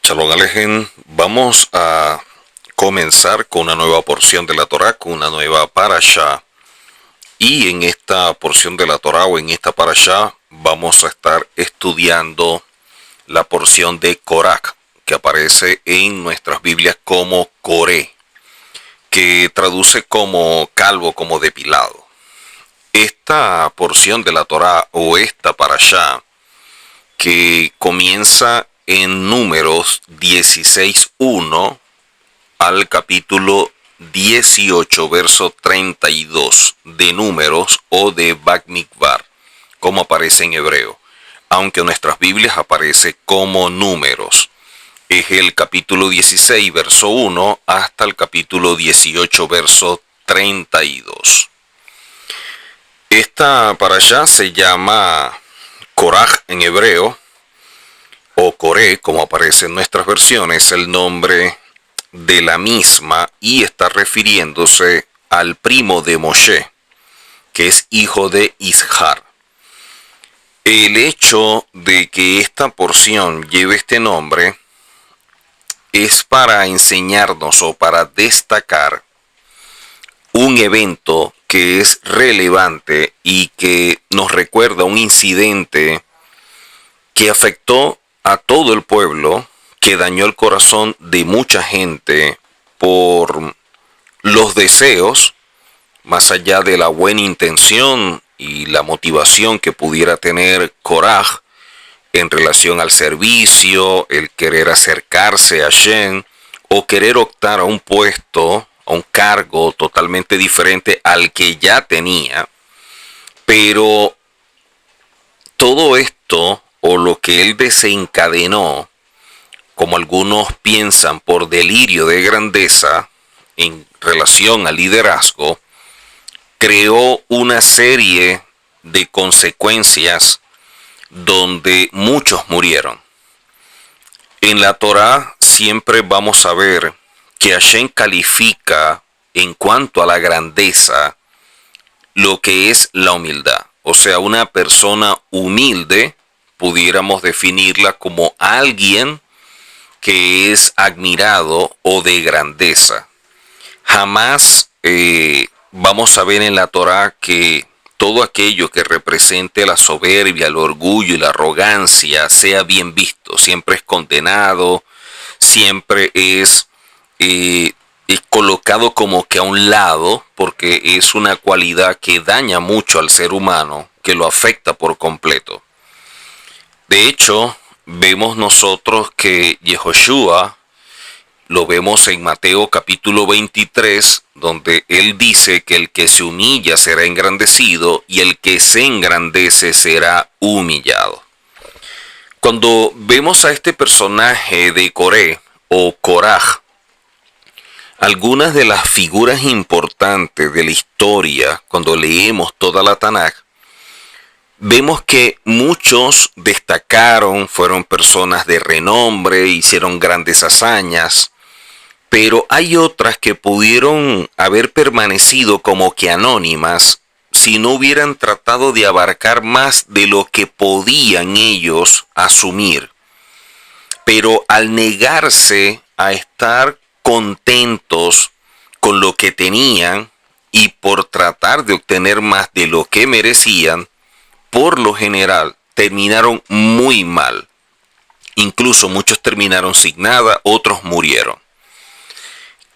Shalom Alejen, vamos a comenzar con una nueva porción de la Torá, con una nueva parashá. Y en esta porción de la Torá o en esta parashá vamos a estar estudiando la porción de Korach, que aparece en nuestras Biblias como Coré, que traduce como calvo, como depilado. Esta porción de la Torá o esta parashá que comienza en Números 16:1 al capítulo 18, verso 32 de Números o de Bamidbar, como aparece en hebreo, aunque en nuestras Biblias aparece como Números. Es el capítulo 16, verso 1 hasta el capítulo 18, verso 32. Esta parashá se llama Korach en hebreo, o Coré, como aparece en nuestras versiones, el nombre de la misma, y está refiriéndose al primo de Moshe, que es hijo de Ishar. El hecho de que esta porción lleve este nombre es para enseñarnos o para destacar un evento que es relevante y que nos recuerda un incidente que afectó a todo el pueblo, que dañó el corazón de mucha gente por los deseos, más allá de la buena intención y la motivación que pudiera tener Korach en relación al servicio, el querer acercarse a Hashem o querer optar a un puesto, a un cargo totalmente diferente al que ya tenía. Pero todo esto, o lo que él desencadenó, como algunos piensan, por delirio de grandeza en relación al liderazgo, creó una serie de consecuencias donde muchos murieron. En la Torá siempre vamos a ver que Hashem califica en cuanto a la grandeza lo que es la humildad. O sea, una persona humilde pudiéramos definirla como alguien que es admirado o de grandeza. Jamás vamos a ver en la Torá que todo aquello que represente la soberbia, el orgullo y la arrogancia sea bien visto. Siempre es condenado, siempre es colocado como que a un lado, porque es una cualidad que daña mucho al ser humano, que lo afecta por completo. De hecho, vemos nosotros que Yehoshua, lo vemos en Mateo capítulo 23, donde él dice que el que se humilla será engrandecido y el que se engrandece será humillado. Cuando vemos a este personaje de Coré o Korach, algunas de las figuras importantes de la historia, cuando leemos toda la Tanaj, vemos que muchos destacaron, fueron personas de renombre, hicieron grandes hazañas, pero hay otras que pudieron haber permanecido como que anónimas si no hubieran tratado de abarcar más de lo que podían ellos asumir. Pero al negarse a estar contentos con lo que tenían y por tratar de obtener más de lo que merecían, por lo general terminaron muy mal. Incluso muchos terminaron sin nada, otros murieron.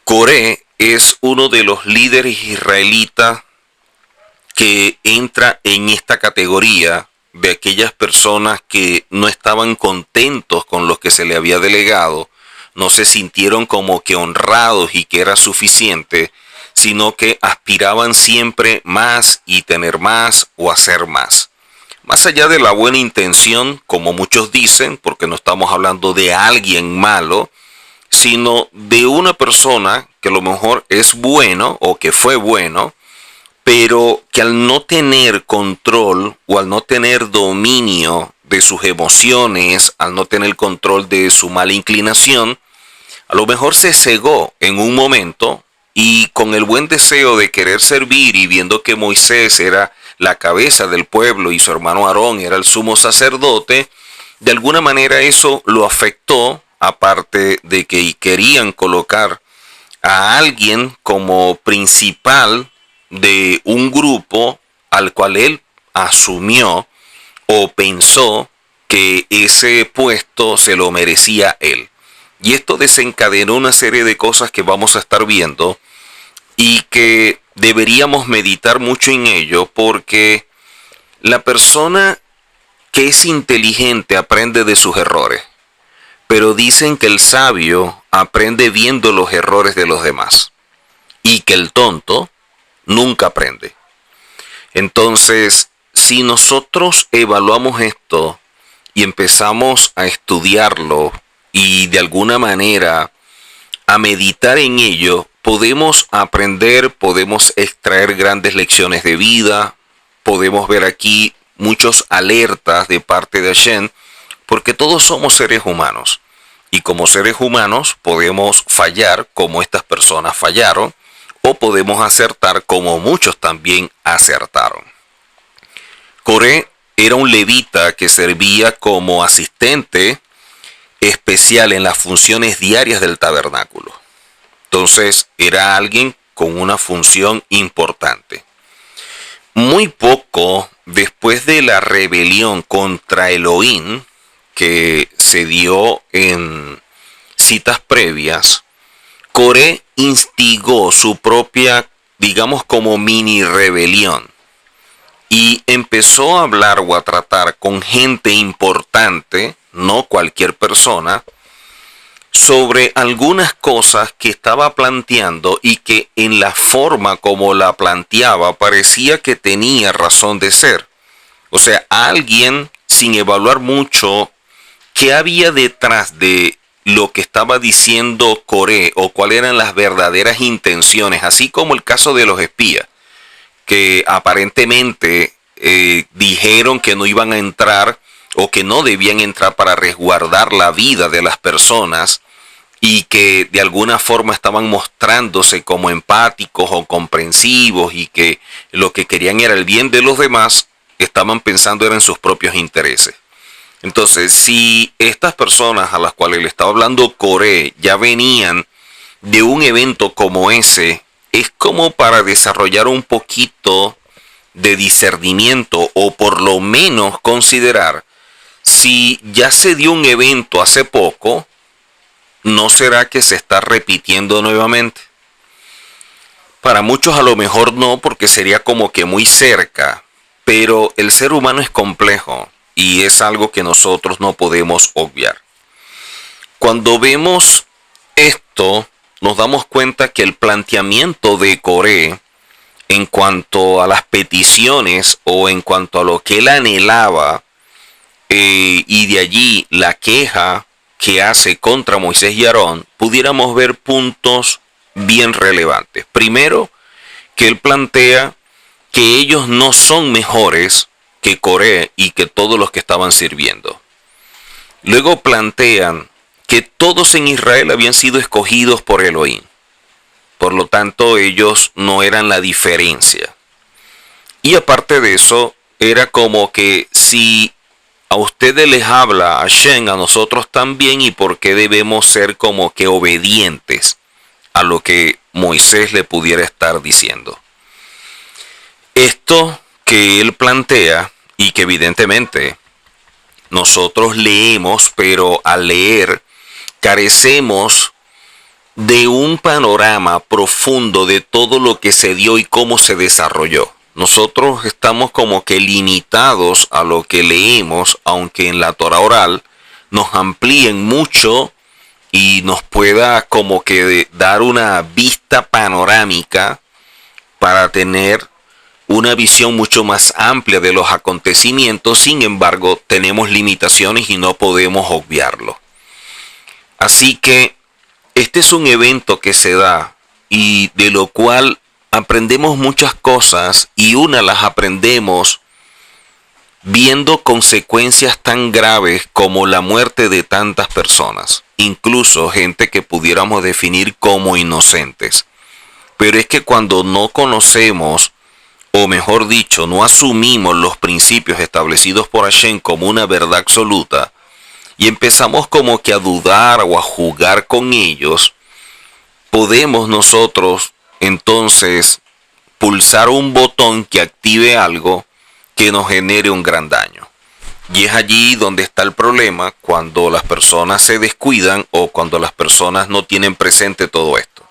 Coré es uno de los líderes israelitas que entra en esta categoría de aquellas personas que no estaban contentos con lo que se le había delegado, no se sintieron como que honrados y que era suficiente, sino que aspiraban siempre más y tener más o hacer más. Más allá de la buena intención, como muchos dicen, porque no estamos hablando de alguien malo, sino de una persona que a lo mejor es bueno o que fue bueno, pero que al no tener control o al no tener dominio de sus emociones, al no tener control de su mala inclinación, a lo mejor se cegó en un momento y con el buen deseo de querer servir y viendo que Moisés era la cabeza del pueblo y su hermano Aarón era el sumo sacerdote, de alguna manera eso lo afectó aparte de que querían colocar a alguien como principal de un grupo al cual él asumió o pensó que ese puesto se lo merecía él. Y esto desencadenó una serie de cosas que vamos a estar viendo y que deberíamos meditar mucho en ello, porque la persona que es inteligente aprende de sus errores, pero dicen que el sabio aprende viendo los errores de los demás y que el tonto nunca aprende. Entonces, si nosotros evaluamos esto y empezamos a estudiarlo y de alguna manera a meditar en ello, podemos aprender, podemos extraer grandes lecciones de vida, podemos ver aquí muchos alertas de parte de Hashem, porque todos somos seres humanos. Y como seres humanos podemos fallar como estas personas fallaron, o podemos acertar como muchos también acertaron. Coré era un levita que servía como asistente especial en las funciones diarias del tabernáculo. Entonces era alguien con una función importante. Muy poco después de la rebelión contra Elohim, que se dio en citas previas, Coré instigó su propia, digamos, como mini rebelión, y empezó a hablar o a tratar con gente importante, no cualquier persona, sobre algunas cosas que estaba planteando y que en la forma como la planteaba parecía que tenía razón de ser. O sea, alguien sin evaluar mucho qué había detrás de lo que estaba diciendo Coré o cuáles eran las verdaderas intenciones, así como el caso de los espías, que aparentemente dijeron que no iban a entrar o que no debían entrar para resguardar la vida de las personas, y que de alguna forma estaban mostrándose como empáticos o comprensivos y que lo que querían era el bien de los demás, estaban pensando era en sus propios intereses. Entonces, si estas personas a las cuales le estaba hablando Coré ya venían de un evento como ese, es como para desarrollar un poquito de discernimiento, o por lo menos considerar si ya se dio un evento hace poco, ¿no será que se está repitiendo nuevamente? Para muchos a lo mejor no, porque sería como que muy cerca, pero el ser humano es complejo y es algo que nosotros no podemos obviar. Cuando vemos esto, nos damos cuenta que el planteamiento de Coré en cuanto a las peticiones o en cuanto a lo que él anhelaba, y de allí la queja que hace contra Moisés y Aarón, pudiéramos ver puntos bien relevantes. Primero, que él plantea que ellos no son mejores que Coré y que todos los que estaban sirviendo. Luego plantean que todos en Israel habían sido escogidos por Elohim. Por lo tanto, ellos no eran la diferencia. Y aparte de eso, era como que si a ustedes les habla Hashem, a nosotros también, y por qué debemos ser como que obedientes a lo que Moisés le pudiera estar diciendo. Esto que él plantea y que evidentemente nosotros leemos, pero al leer carecemos de un panorama profundo de todo lo que se dio y cómo se desarrolló. Nosotros estamos como que limitados a lo que leemos, aunque en la Torah oral nos amplíen mucho y nos pueda como que dar una vista panorámica para tener una visión mucho más amplia de los acontecimientos. Sin embargo, tenemos limitaciones y no podemos obviarlo. Así que este es un evento que se da y de lo cual aprendemos muchas cosas, y una las aprendemos viendo consecuencias tan graves como la muerte de tantas personas, incluso gente que pudiéramos definir como inocentes. Pero es que cuando no conocemos, o mejor dicho, no asumimos los principios establecidos por Hashem como una verdad absoluta, y empezamos como que a dudar o a jugar con ellos, podemos nosotros entonces pulsar un botón que active algo que nos genere un gran daño. Y es allí donde está el problema, cuando las personas se descuidan o cuando las personas no tienen presente todo esto.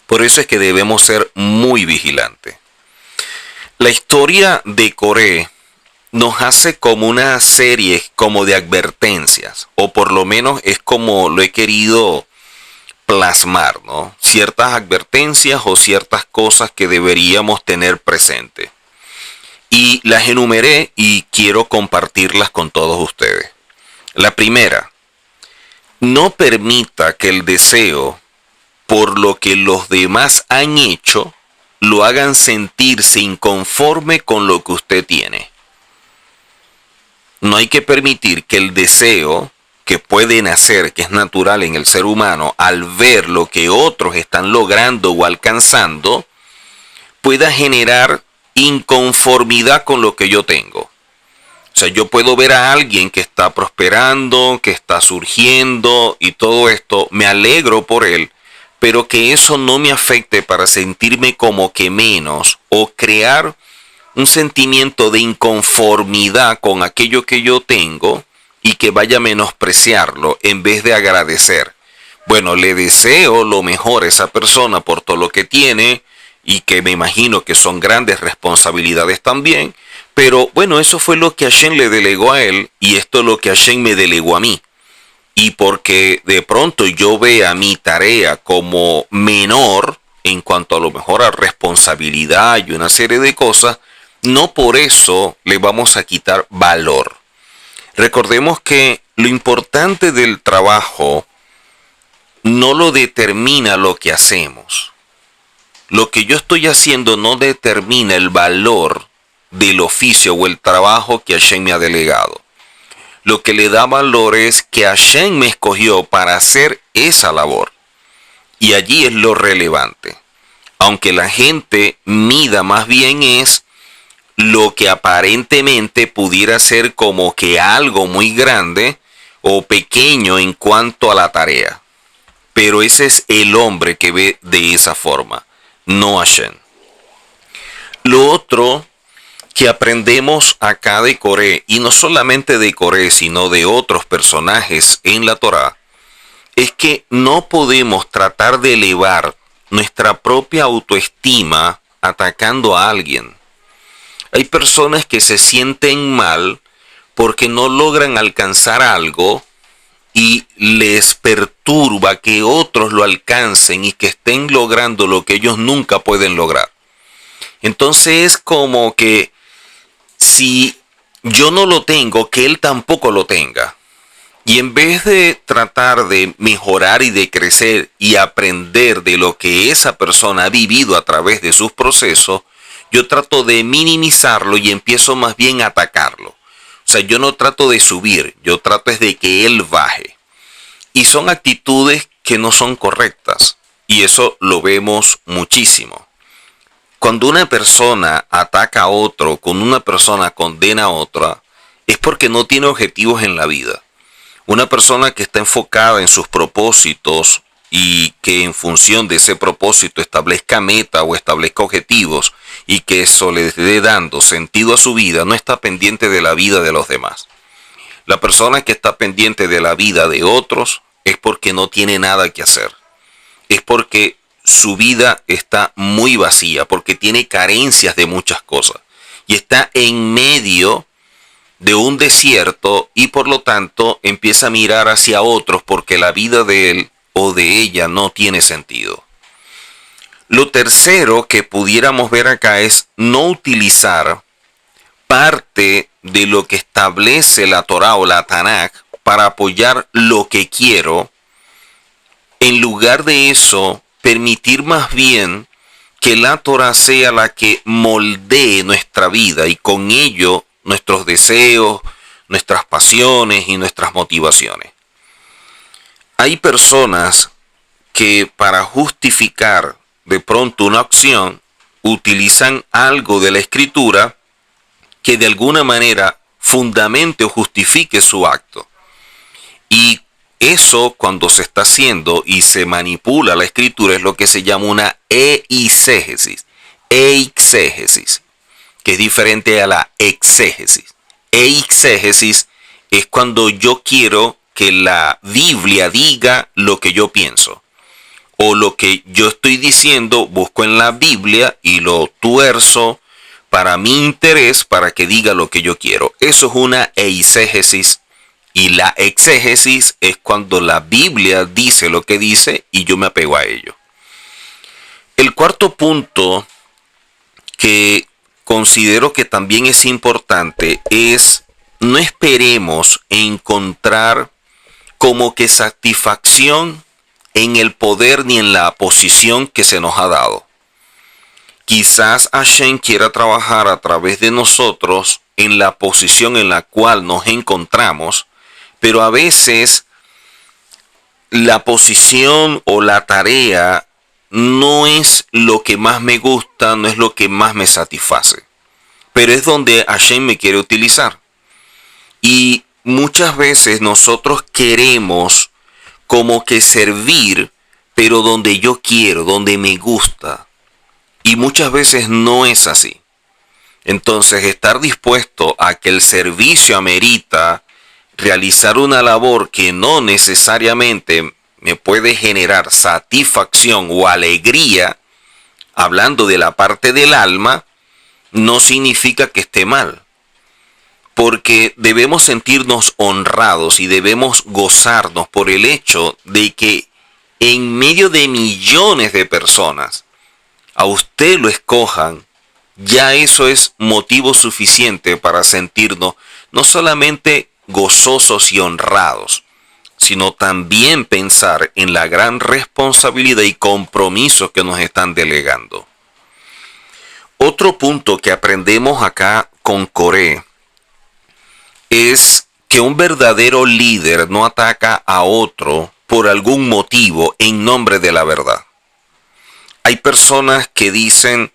Por eso es que debemos ser muy vigilantes. La historia de Coré nos hace como una serie como de advertencias, o por lo menos es como lo he querido plasmar, ¿no? Ciertas advertencias o ciertas cosas que deberíamos tener presente. Y las enumeré y quiero compartirlas con todos ustedes. La primera, no permita que el deseo por lo que los demás han hecho lo hagan sentirse inconforme con lo que usted tiene. No hay que permitir que el deseo que puede nacer, que es natural en el ser humano, al ver lo que otros están logrando o alcanzando, pueda generar inconformidad con lo que yo tengo. O sea, yo puedo ver a alguien que está prosperando, que está surgiendo y todo esto, me alegro por él, pero que eso no me afecte para sentirme como que menos o crear un sentimiento de inconformidad con aquello que yo tengo y que vaya a menospreciarlo en vez de agradecer. Bueno, le deseo lo mejor a esa persona por todo lo que tiene y que me imagino que son grandes responsabilidades también, pero bueno, eso fue lo que Hashem le delegó a él y esto es lo que Hashem me delegó a mí. Y porque de pronto yo vea mi tarea como menor en cuanto a lo mejor a responsabilidad y una serie de cosas, no por eso le vamos a quitar valor. Recordemos que lo importante del trabajo no lo determina lo que hacemos. Lo que yo estoy haciendo no determina el valor del oficio o el trabajo que Hashem me ha delegado. Lo que le da valor es que Hashem me escogió para hacer esa labor. Y allí es lo relevante. Aunque la gente mida más bien es lo que aparentemente pudiera ser como que algo muy grande o pequeño en cuanto a la tarea. Pero ese es el hombre que ve de esa forma, no Hashem. Lo otro que aprendemos acá de Coré, y no solamente de Coré, sino de otros personajes en la Torá, es que no podemos tratar de elevar nuestra propia autoestima atacando a alguien. Hay personas que se sienten mal porque no logran alcanzar algo y les perturba que otros lo alcancen y que estén logrando lo que ellos nunca pueden lograr. Entonces es como que si yo no lo tengo, que él tampoco lo tenga. Y en vez de tratar de mejorar y de crecer y aprender de lo que esa persona ha vivido a través de sus procesos, yo trato de minimizarlo y empiezo más bien a atacarlo. O sea, yo no trato de subir, yo trato es de que él baje. Y son actitudes que no son correctas. Y eso lo vemos muchísimo. Cuando una persona ataca a otro, cuando una persona condena a otra, es porque no tiene objetivos en la vida. Una persona que está enfocada en sus propósitos y que en función de ese propósito establezca meta o establezca objetivos y que eso le esté dando sentido a su vida, no está pendiente de la vida de los demás. La persona que está pendiente de la vida de otros es porque no tiene nada que hacer. Es porque su vida está muy vacía, porque tiene carencias de muchas cosas y está en medio de un desierto y por lo tanto empieza a mirar hacia otros porque la vida de él o de ella no tiene sentido. Lo tercero que pudiéramos ver acá es no utilizar parte de lo que establece la Torá o la Tanaj para apoyar lo que quiero. En lugar de eso, permitir más bien que la Torá sea la que moldee nuestra vida y con ello nuestros deseos, nuestras pasiones y nuestras motivaciones. Hay personas que para justificar de pronto una acción utilizan algo de la escritura que de alguna manera fundamente o justifique su acto. Y eso, cuando se está haciendo y se manipula la escritura, es lo que se llama una eisegesis. Eisegesis, que es diferente a la exégesis. Eisegesis es cuando yo quiero que la Biblia diga lo que yo pienso, o lo que yo estoy diciendo, busco en la Biblia y lo tuerzo para mi interés, para que diga lo que yo quiero. Eso es una eisegesis. Y la exégesis es cuando la Biblia dice lo que dice y yo me apego a ello. El cuarto punto que considero que también es importante es: no esperemos encontrar como que satisfacción en el poder ni en la posición que se nos ha dado. Quizás Hashem quiera trabajar a través de nosotros en la posición en la cual nos encontramos, pero a veces la posición o la tarea no es lo que más me gusta, no es lo que más me satisface, pero es donde Hashem me quiere utilizar. Y muchas veces nosotros queremos como que servir, pero donde yo quiero, donde me gusta. Y muchas veces no es así. Entonces, estar dispuesto a que el servicio amerita realizar una labor que no necesariamente me puede generar satisfacción o alegría, hablando de la parte del alma, no significa que esté mal. Porque debemos sentirnos honrados y debemos gozarnos por el hecho de que en medio de millones de personas a usted lo escojan. Ya eso es motivo suficiente para sentirnos no solamente gozosos y honrados, sino también pensar en la gran responsabilidad y compromiso que nos están delegando. Otro punto que aprendemos acá con Coré es que un verdadero líder no ataca a otro por algún motivo en nombre de la verdad. Hay personas que dicen: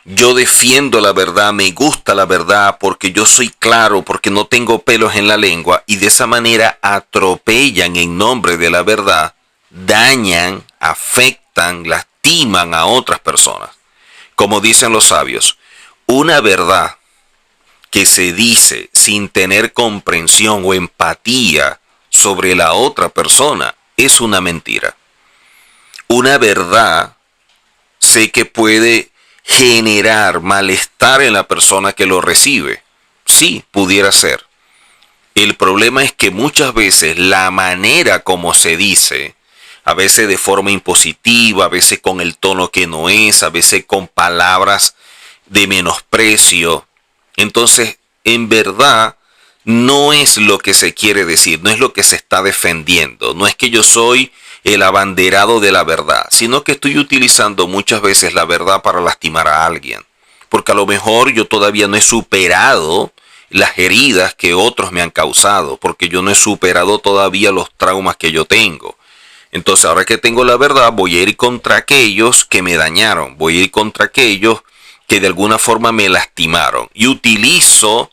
yo defiendo la verdad, me gusta la verdad porque yo soy claro, porque no tengo pelos en la lengua, y de esa manera atropellan en nombre de la verdad, dañan, afectan, lastiman a otras personas. Como dicen los sabios, una verdad que se dice sin tener comprensión o empatía sobre la otra persona es una mentira. Una verdad sé que puede generar malestar en la persona que lo recibe. Sí, pudiera ser. El problema es que muchas veces la manera como se dice, a veces de forma impositiva, a veces con el tono que no es, a veces con palabras de menosprecio, entonces en verdad no es lo que se quiere decir, no es lo que se está defendiendo, no es que yo soy el abanderado de la verdad, sino que estoy utilizando muchas veces la verdad para lastimar a alguien, porque a lo mejor yo todavía no he superado las heridas que otros me han causado, porque yo no he superado todavía los traumas que yo tengo. Entonces, ahora que tengo la verdad, voy a ir contra aquellos que me dañaron, voy a ir contra aquellos que de alguna forma me lastimaron, y utilizo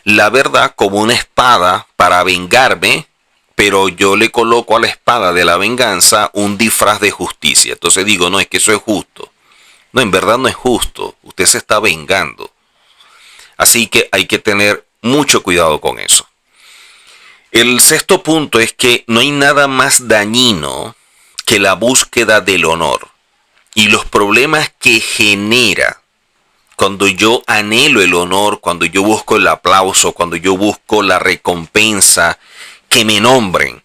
la verdad como una espada para vengarme, pero yo le coloco a la espada de la venganza un disfraz de justicia. Entonces digo: no, es que eso es justo. No, en verdad no es justo. Usted se está vengando. Así que hay que tener mucho cuidado con eso. El sexto punto es que no hay nada más dañino que la búsqueda del honor y los problemas que genera cuando yo anhelo el honor, cuando yo busco el aplauso, cuando yo busco la recompensa, que me nombren.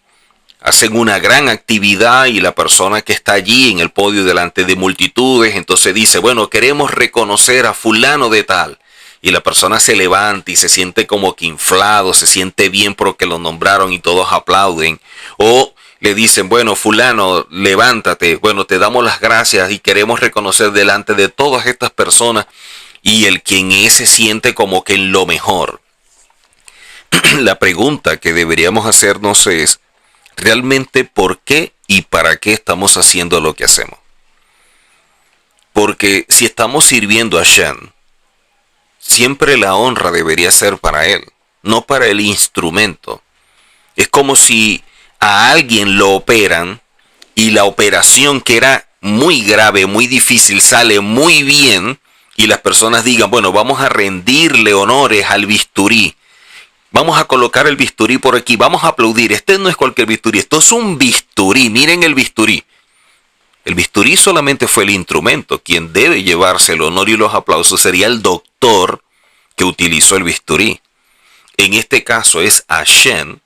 Hacen una gran actividad y la persona que está allí en el podio delante de multitudes, entonces dice: bueno, queremos reconocer a fulano de tal. Y la persona se levanta y se siente como que inflado, se siente bien porque lo nombraron y todos aplauden. O le dicen: bueno, fulano, levántate, bueno, te damos las gracias y queremos reconocer delante de todas estas personas. Y el quien es se siente como que en lo mejor. La pregunta que deberíamos hacernos es: ¿realmente por qué y para qué estamos haciendo lo que hacemos? Porque si estamos sirviendo a Hashem, siempre la honra debería ser para Él, no para el instrumento. Es como si a alguien lo operan y la operación, que era muy grave, muy difícil, sale muy bien, y las personas digan, bueno, vamos a rendirle honores al bisturí, vamos a colocar el bisturí por aquí, vamos a aplaudir, este no es cualquier bisturí, esto es un bisturí, miren el bisturí. El bisturí solamente fue el instrumento. Quien debe llevarse el honor y los aplausos sería el doctor que utilizó el bisturí. En este caso es Hashem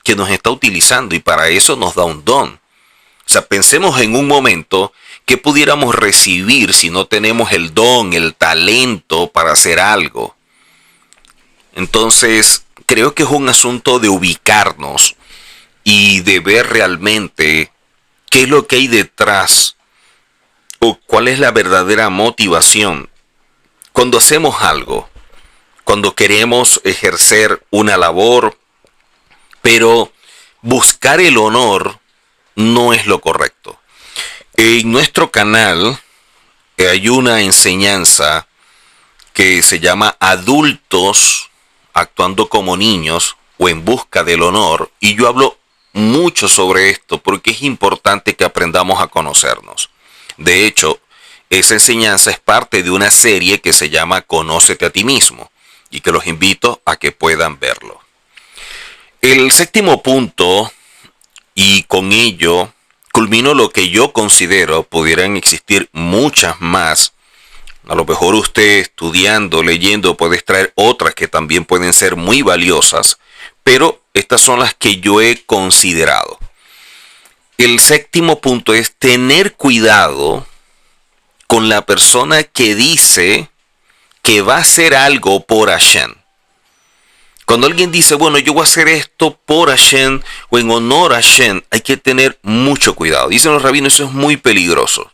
que nos está utilizando, y para eso nos da un don. O sea, pensemos en un momento que pudiéramos recibir si no tenemos el don, el talento para hacer algo. Entonces, creo que es un asunto de ubicarnos y de ver realmente qué es lo que hay detrás o cuál es la verdadera motivación cuando hacemos algo, cuando queremos ejercer una labor, pero buscar el honor no es lo correcto. En nuestro canal hay una enseñanza que se llama Adultos actuando como niños o en busca del honor, y yo hablo mucho sobre esto porque es importante que aprendamos a conocernos. De hecho, esa enseñanza es parte de una serie que se llama Conócete a ti mismo, y que los invito a que puedan verlo. El séptimo punto, y con ello culmino lo que yo considero pudieran existir muchas más. A lo mejor usted estudiando, leyendo, puede extraer otras que también pueden ser muy valiosas, pero estas son las que yo he considerado. El séptimo punto es tener cuidado con la persona que dice que va a hacer algo por Hashem. Cuando alguien dice, bueno, yo voy a hacer esto por Hashem o en honor a Hashem, hay que tener mucho cuidado. Dicen los rabinos, eso es muy peligroso,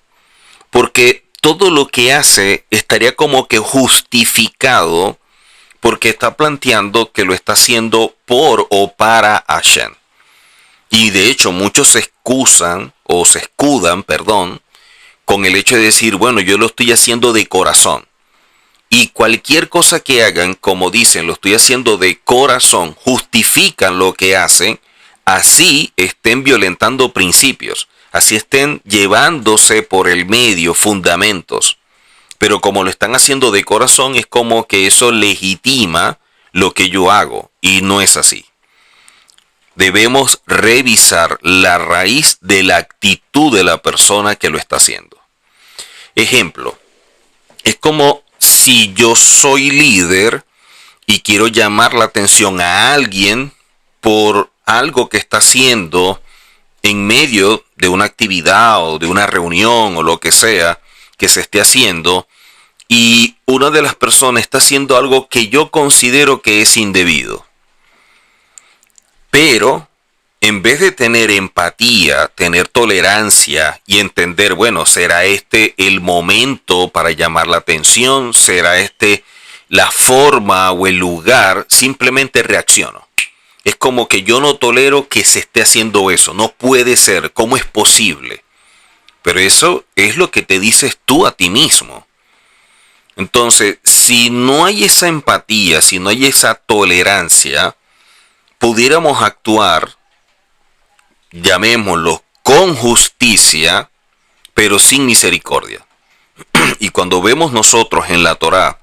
porque todo lo que hace estaría como que justificado, porque está planteando que lo está haciendo por o para Hashem. Y de hecho muchos se escudan, con el hecho de decir, bueno, yo lo estoy haciendo de corazón. Y cualquier cosa que hagan, como dicen, lo estoy haciendo de corazón, justifican lo que hacen, así estén violentando principios, así estén llevándose por el medio fundamentos. Pero como lo están haciendo de corazón, es como que eso legitima lo que yo hago, y no es así. Debemos revisar la raíz de la actitud de la persona que lo está haciendo. Ejemplo, es como si yo soy líder y quiero llamar la atención a alguien por algo que está haciendo en medio de una actividad o de una reunión o lo que sea que se esté haciendo, y una de las personas está haciendo algo que yo considero que es indebido. Pero en vez de tener empatía, tener tolerancia y entender, bueno, ¿será este el momento para llamar la atención? ¿Será este la forma o el lugar? Simplemente reacciono. Es como que yo no tolero que se esté haciendo eso. No puede ser. ¿Cómo es posible? Pero eso es lo que te dices tú a ti mismo. Entonces, si no hay esa empatía, si no hay esa tolerancia, pudiéramos actuar, llamémoslo, con justicia, pero sin misericordia. Y cuando vemos nosotros en la Torá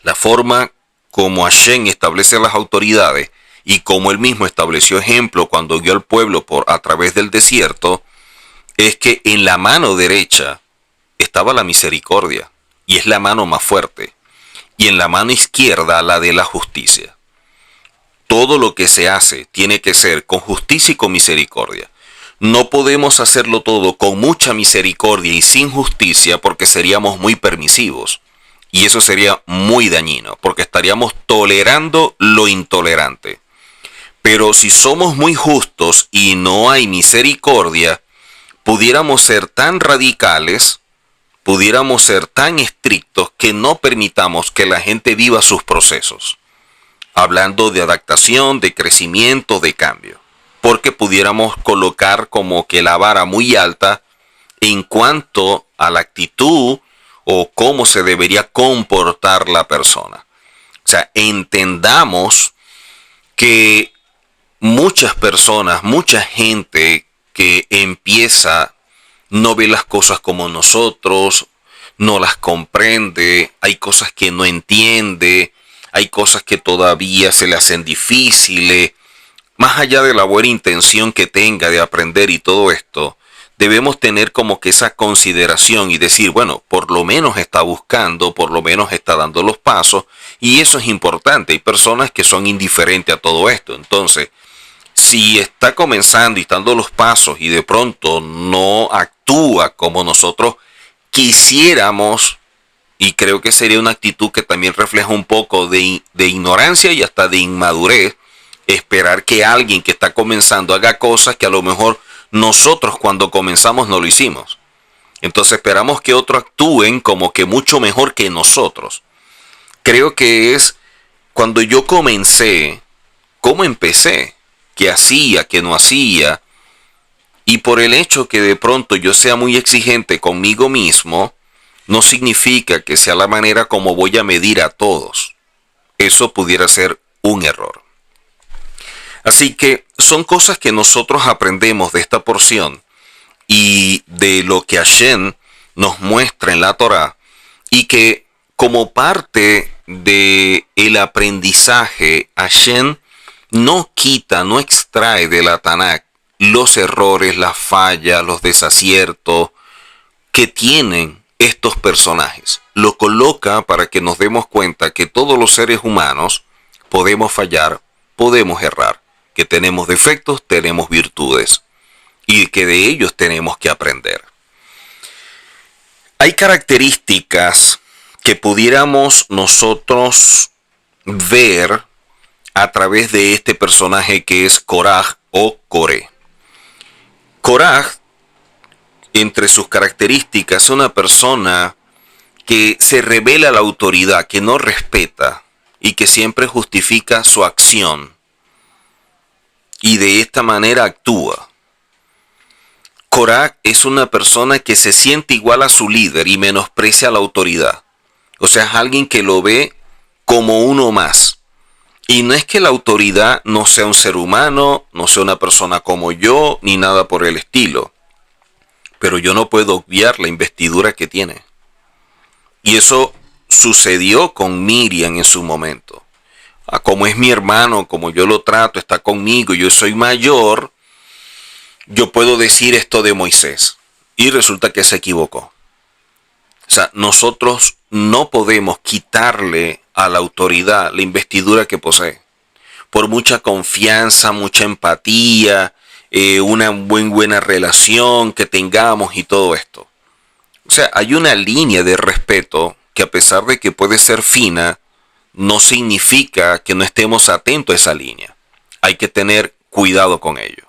la forma como Hashem establece las autoridades y como él mismo estableció ejemplo cuando guió al pueblo a través del desierto, es que en la mano derecha estaba la misericordia, y es la mano más fuerte, y en la mano izquierda la de la justicia. Todo lo que se hace tiene que ser con justicia y con misericordia. No podemos hacerlo todo con mucha misericordia y sin justicia, porque seríamos muy permisivos. Y eso sería muy dañino, porque estaríamos tolerando lo intolerante. Pero si somos muy justos y no hay misericordia, pudiéramos ser tan radicales, pudiéramos ser tan estrictos que no permitamos que la gente viva sus procesos. Hablando de adaptación, de crecimiento, de cambio. Porque pudiéramos colocar como que la vara muy alta en cuanto a la actitud o cómo se debería comportar la persona. O sea, entendamos que muchas personas, mucha gente que empieza, no ve las cosas como nosotros, no las comprende, hay cosas que no entiende, hay cosas que todavía se le hacen difíciles. Más allá de la buena intención que tenga de aprender y todo esto, debemos tener como que esa consideración y decir, bueno, por lo menos está buscando, por lo menos está dando los pasos, y eso es importante. Hay personas que son indiferentes a todo esto. Entonces, si está comenzando y está dando los pasos y de pronto no actúa como nosotros quisiéramos, y creo que sería una actitud que también refleja un poco de ignorancia y hasta de inmadurez, esperar que alguien que está comenzando haga cosas que a lo mejor nosotros cuando comenzamos no lo hicimos. Entonces esperamos que otros actúen como que mucho mejor que nosotros. Creo que es cuando yo comencé, cómo empecé, qué hacía, qué no hacía. Y por el hecho que de pronto yo sea muy exigente conmigo mismo, no significa que sea la manera como voy a medir a todos. Eso pudiera ser un error. Así que son cosas que nosotros aprendemos de esta porción y de lo que Hashem nos muestra en la Torá, y que como parte de el aprendizaje, Hashem no quita, no extrae de la Tanakh los errores, las fallas, los desaciertos que tienen estos personajes. Lo coloca para que nos demos cuenta que todos los seres humanos podemos fallar, podemos errar, que tenemos defectos, tenemos virtudes, y que de ellos tenemos que aprender. Hay características que pudiéramos nosotros ver a través de este personaje que es Koraj o Coré. Koraj, entre sus características, es una persona que se revela a la autoridad, que no respeta y que siempre justifica su acción. Y de esta manera actúa. Koraj es una persona que se siente igual a su líder y menosprecia la autoridad. O sea, es alguien que lo ve como uno más. Y no es que la autoridad no sea un ser humano, no sea una persona como yo, ni nada por el estilo. Pero yo no puedo obviar la investidura que tiene. Y eso sucedió con Miriam en su momento. Como es mi hermano, como yo lo trato, está conmigo, yo soy mayor, yo puedo decir esto de Moisés. Y resulta que se equivocó. O sea, nosotros no podemos quitarle a la autoridad la investidura que posee. Por mucha confianza, mucha empatía, una buena relación que tengamos y todo esto. O sea, hay una línea de respeto que, a pesar de que puede ser fina, no significa que no estemos atentos a esa línea. Hay que tener cuidado con ello.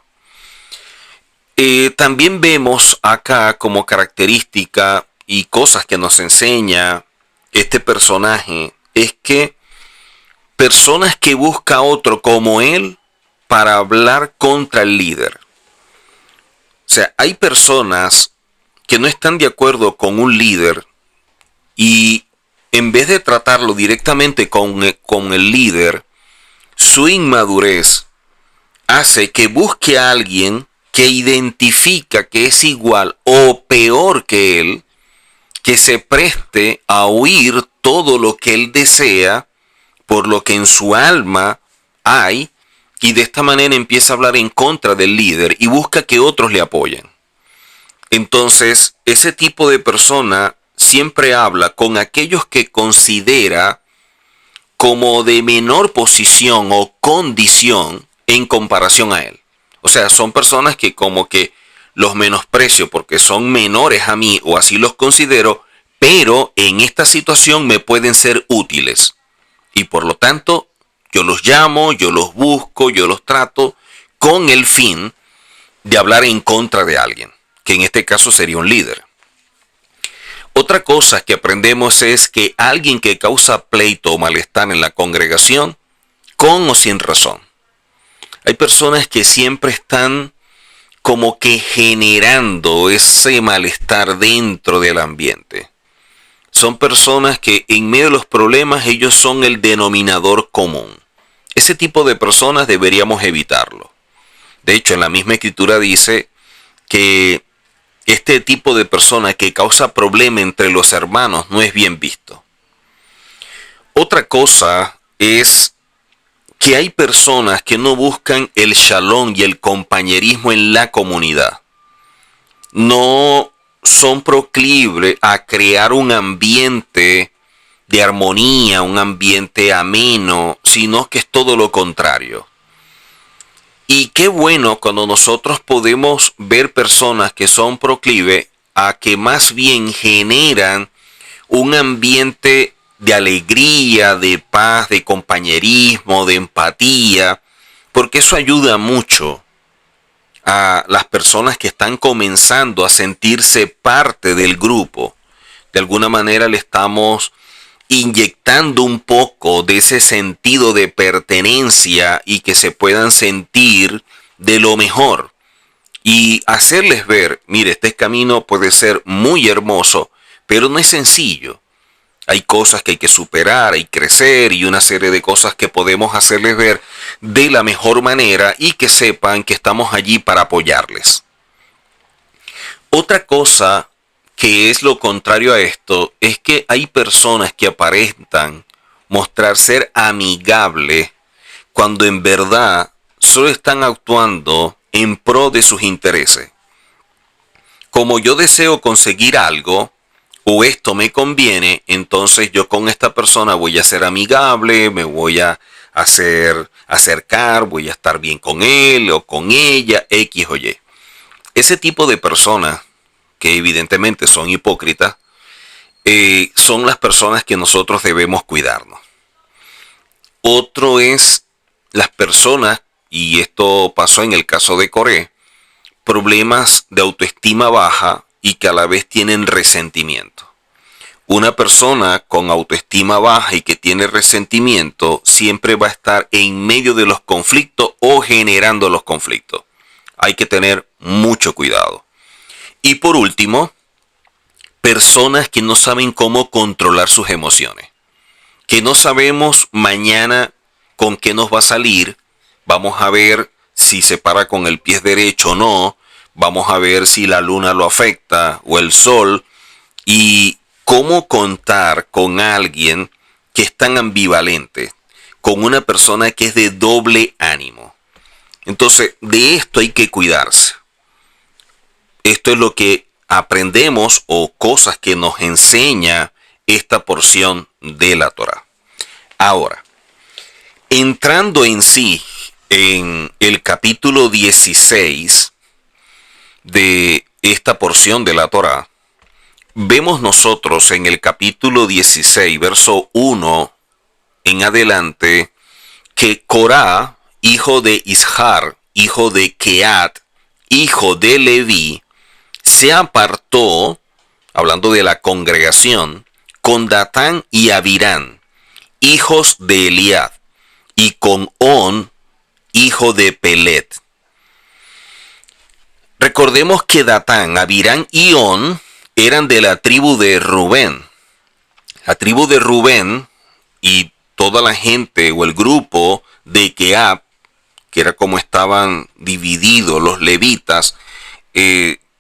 También vemos acá como característica y cosas que nos enseña este personaje, es que personas que busca a otro como él para hablar contra el líder. O sea, hay personas que no están de acuerdo con un líder y en vez de tratarlo directamente con el líder, su inmadurez hace que busque a alguien que identifica que es igual o peor que él, que se preste a oír todo lo que él desea, por lo que en su alma hay, y de esta manera empieza a hablar en contra del líder y busca que otros le apoyen. Entonces, ese tipo de persona siempre habla con aquellos que considera como de menor posición o condición en comparación a él. O sea, son personas que como que los menosprecio porque son menores a mí o así los considero, pero en esta situación me pueden ser útiles. Y por lo tanto, yo los llamo, yo los busco, yo los trato con el fin de hablar en contra de alguien, que en este caso sería un líder. Otra cosa que aprendemos es que alguien que causa pleito o malestar en la congregación, con o sin razón. Hay personas que siempre están como que generando ese malestar dentro del ambiente. Son personas que en medio de los problemas ellos son el denominador común. ese tipo de personas deberíamos evitarlo. De hecho, en la misma escritura dice que este tipo de persona que causa problema entre los hermanos no es bien visto. Otra cosa es que hay personas que no buscan el shalom y el compañerismo en la comunidad. No son proclives a crear un ambiente de armonía, un ambiente ameno, sino que es todo lo contrario. Y qué bueno cuando nosotros podemos ver personas que son proclives a que más bien generan un ambiente de alegría, de paz, de compañerismo, de empatía, porque eso ayuda mucho a las personas que están comenzando a sentirse parte del grupo. De alguna manera le estamos inyectando un poco de ese sentido de pertenencia y que se puedan sentir de lo mejor y hacerles ver, mire, este camino puede ser muy hermoso, pero no es sencillo. Hay cosas que hay que superar, hay que crecer y una serie de cosas que podemos hacerles ver de la mejor manera y que sepan que estamos allí para apoyarles. Otra cosa que es lo contrario a esto es que hay personas que aparentan mostrar ser amigables cuando en verdad solo están actuando en pro de sus intereses. Como yo deseo conseguir algo o esto me conviene, entonces yo con esta persona voy a ser amigable, me voy a acercar, voy a estar bien con él o con ella, X o Y. Ese tipo de personas que evidentemente son hipócritas, son las personas que nosotros debemos cuidarnos. Otro es las personas, y esto pasó en el caso de Coré, problemas de autoestima baja y que a la vez tienen resentimiento. Una persona con autoestima baja y que tiene resentimiento siempre va a estar en medio de los conflictos o generando los conflictos. Hay que tener mucho cuidado. Y por último, personas que no saben cómo controlar sus emociones. Que no sabemos mañana con qué nos va a salir. Vamos a ver si se para con el pie derecho o no. Vamos a ver si la luna lo afecta o el sol. Y cómo contar con alguien que es tan ambivalente. Con una persona que es de doble ánimo. Entonces, de esto hay que cuidarse. Esto es lo que aprendemos o cosas que nos enseña esta porción de la Torá. Ahora, entrando en sí en el capítulo 16 de esta porción de la Torá, vemos nosotros en el capítulo 16, verso 1 en adelante, que Corá, hijo de Ishar, hijo de Keat, hijo de Leví, se apartó, hablando de la congregación, con Datán y Abirán, hijos de Eliad, y con On, hijo de Pelet. Recordemos que Datán, Abirán y On eran de la tribu de Rubén. La tribu de Rubén y toda la gente o el grupo de Keat, que era como estaban divididos los levitas,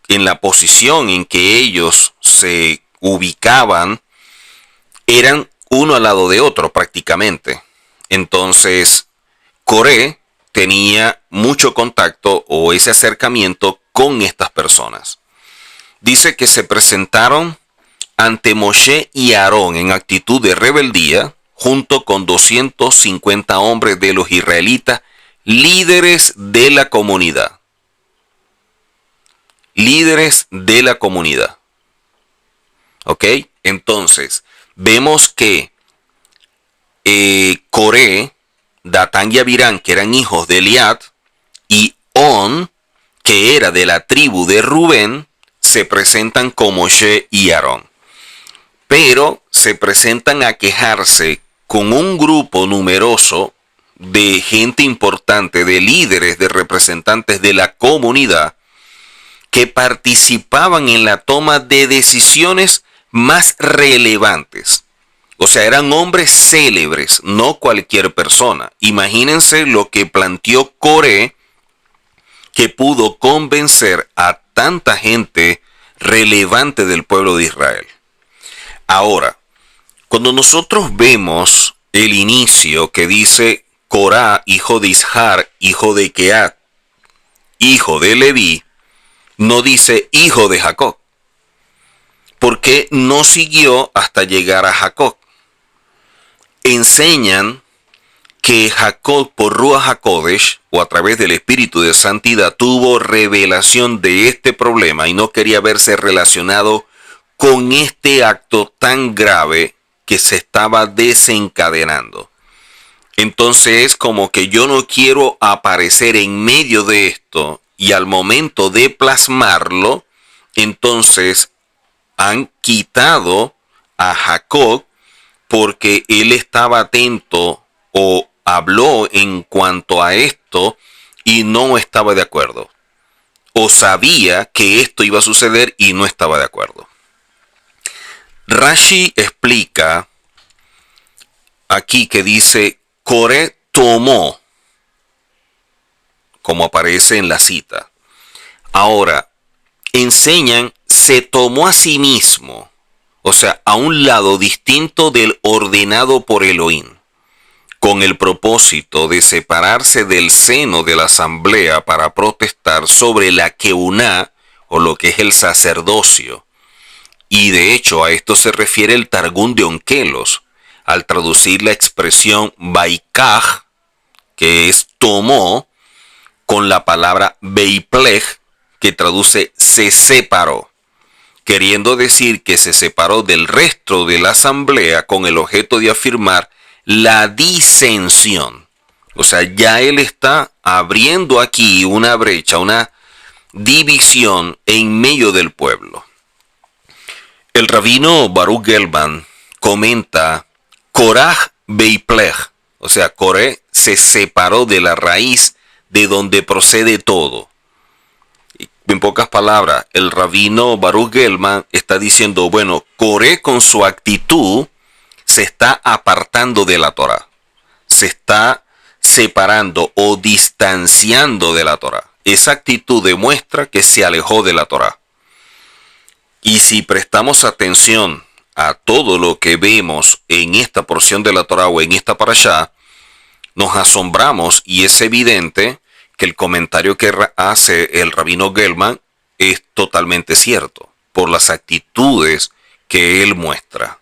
en la posición en que ellos se ubicaban, eran uno al lado de otro prácticamente. Entonces, Coré tenía mucho contacto o ese acercamiento con estas personas. Dice que se presentaron ante Moshe y Aarón en actitud de rebeldía, junto con 250 hombres de los israelitas, líderes de la comunidad. Líderes de la comunidad. ¿Ok? Entonces, vemos que Coré, Datán y Abirán, que eran hijos de Eliad, y On, que era de la tribu de Rubén, se presentan con Moshe y Aarón. Pero se presentan a quejarse con un grupo numeroso de gente importante, de líderes, de representantes de la comunidad, que participaban en la toma de decisiones más relevantes. O sea, eran hombres célebres, no cualquier persona. Imagínense lo que planteó Coré, que pudo convencer a tanta gente relevante del pueblo de Israel. Ahora, cuando nosotros vemos el inicio que dice Corá, hijo de Ishar, hijo de Keat, hijo de Leví, no dice hijo de Jacob, porque no siguió hasta llegar a Jacob. Enseñan que Jacob por Ruach HaKodesh, o a través del Espíritu de Santidad, tuvo revelación de este problema y no quería verse relacionado con este acto tan grave que se estaba desencadenando. Entonces es como que yo no quiero aparecer en medio de esto, y al momento de plasmarlo, entonces han quitado a Jacob porque él estaba atento o habló en cuanto a esto y no estaba de acuerdo, o sabía que esto iba a suceder y no estaba de acuerdo. Rashi explica aquí que dice Coré tomó, como aparece en la cita. Ahora, enseñan se tomó a sí mismo, o sea, a un lado distinto del ordenado por Elohim, con el propósito de separarse del seno de la asamblea para protestar sobre la keuná, o lo que es el sacerdocio. Y de hecho a esto se refiere el Targum de Onkelos, al traducir la expresión Baikaj, que es tomó, con la palabra Beiplej, que traduce se separó, queriendo decir que se separó del resto de la asamblea con el objeto de afirmar la disensión. O sea, ya él está abriendo aquí una brecha, una división en medio del pueblo. El rabino Baruch Gelman comenta Koraj Beiplej, o sea, Coré se separó de la raíz de donde procede todo. En pocas palabras, el rabino Baruch Gelman está diciendo, bueno, Coré con su actitud se está apartando de la Torá, se está separando o distanciando de la Torá. Esa actitud demuestra que se alejó de la Torá. Y si prestamos atención a todo lo que vemos en esta porción de la Torá o en esta parashá, nos asombramos y es evidente que el comentario que hace el rabino Gelman es totalmente cierto por las actitudes que él muestra.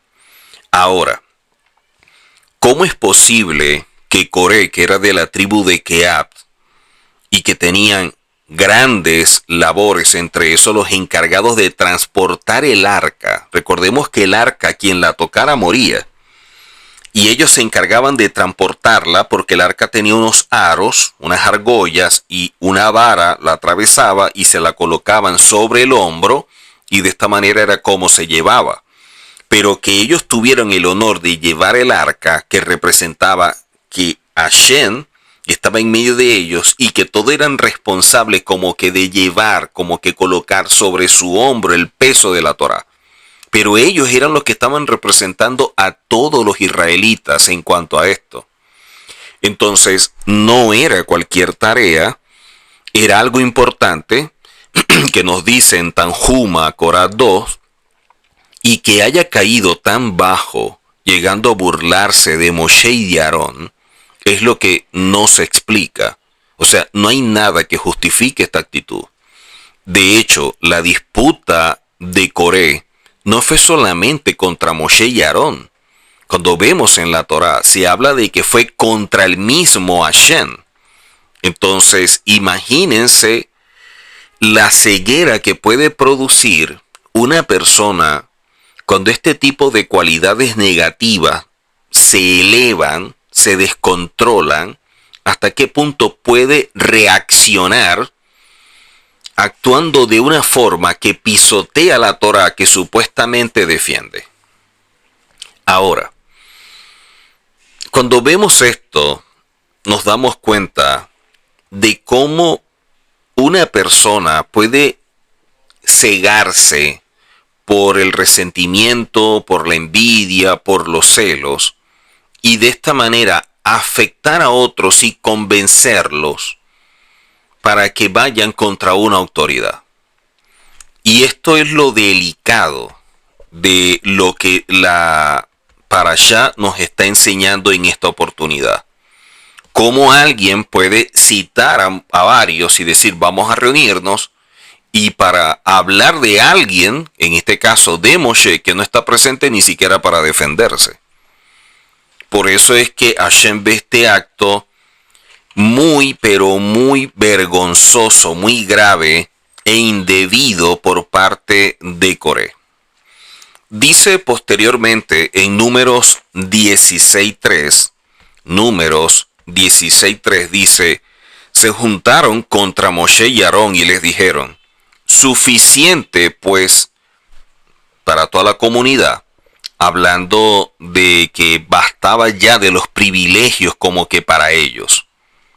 Ahora, ¿cómo es posible que Coré, que era de la tribu de Keat y que tenían grandes labores, entre esos los encargados de transportar el arca? Recordemos que el arca, quien la tocara moría, y ellos se encargaban de transportarla porque el arca tenía unos aros, unas argollas, y una vara la atravesaba y se la colocaban sobre el hombro, y de esta manera era como se llevaba. Pero que ellos tuvieron el honor de llevar el arca, que representaba que Hashem estaba en medio de ellos, y que todos eran responsables como que de llevar, como que colocar sobre su hombro el peso de la Torá. Pero ellos eran los que estaban representando a todos los israelitas en cuanto a esto. Entonces, no era cualquier tarea, era algo importante que nos dice en Tanjuma, Corá 2, y que haya caído tan bajo, llegando a burlarse de Moshe y de Aarón, es lo que no se explica. O sea, no hay nada que justifique esta actitud. De hecho, la disputa de Coré no fue solamente contra Moshe y Aarón. Cuando vemos en la Torá, se habla de que fue contra el mismo Hashem. Entonces, imagínense la ceguera que puede producir una persona cuando este tipo de cualidades negativas se elevan, se descontrolan, hasta qué punto puede reaccionar actuando de una forma que pisotea la Torá que supuestamente defiende. Ahora, cuando vemos esto, nos damos cuenta de cómo una persona puede cegarse por el resentimiento, por la envidia, por los celos, y de esta manera afectar a otros y convencerlos para que vayan contra una autoridad. Y esto es lo delicado de lo que la Parashá nos está enseñando en esta oportunidad. Cómo alguien puede citar a varios y decir vamos a reunirnos, y para hablar de alguien, en este caso de Moshe, que no está presente ni siquiera para defenderse. Por eso es que Hashem ve este acto muy, pero muy vergonzoso, muy grave e indebido por parte de Coré. Dice posteriormente en Números 16.3, Números 16.3 dice, se juntaron contra Moshe y Aarón y les dijeron, suficiente pues para toda la comunidad, hablando de que bastaba ya de los privilegios como que para ellos.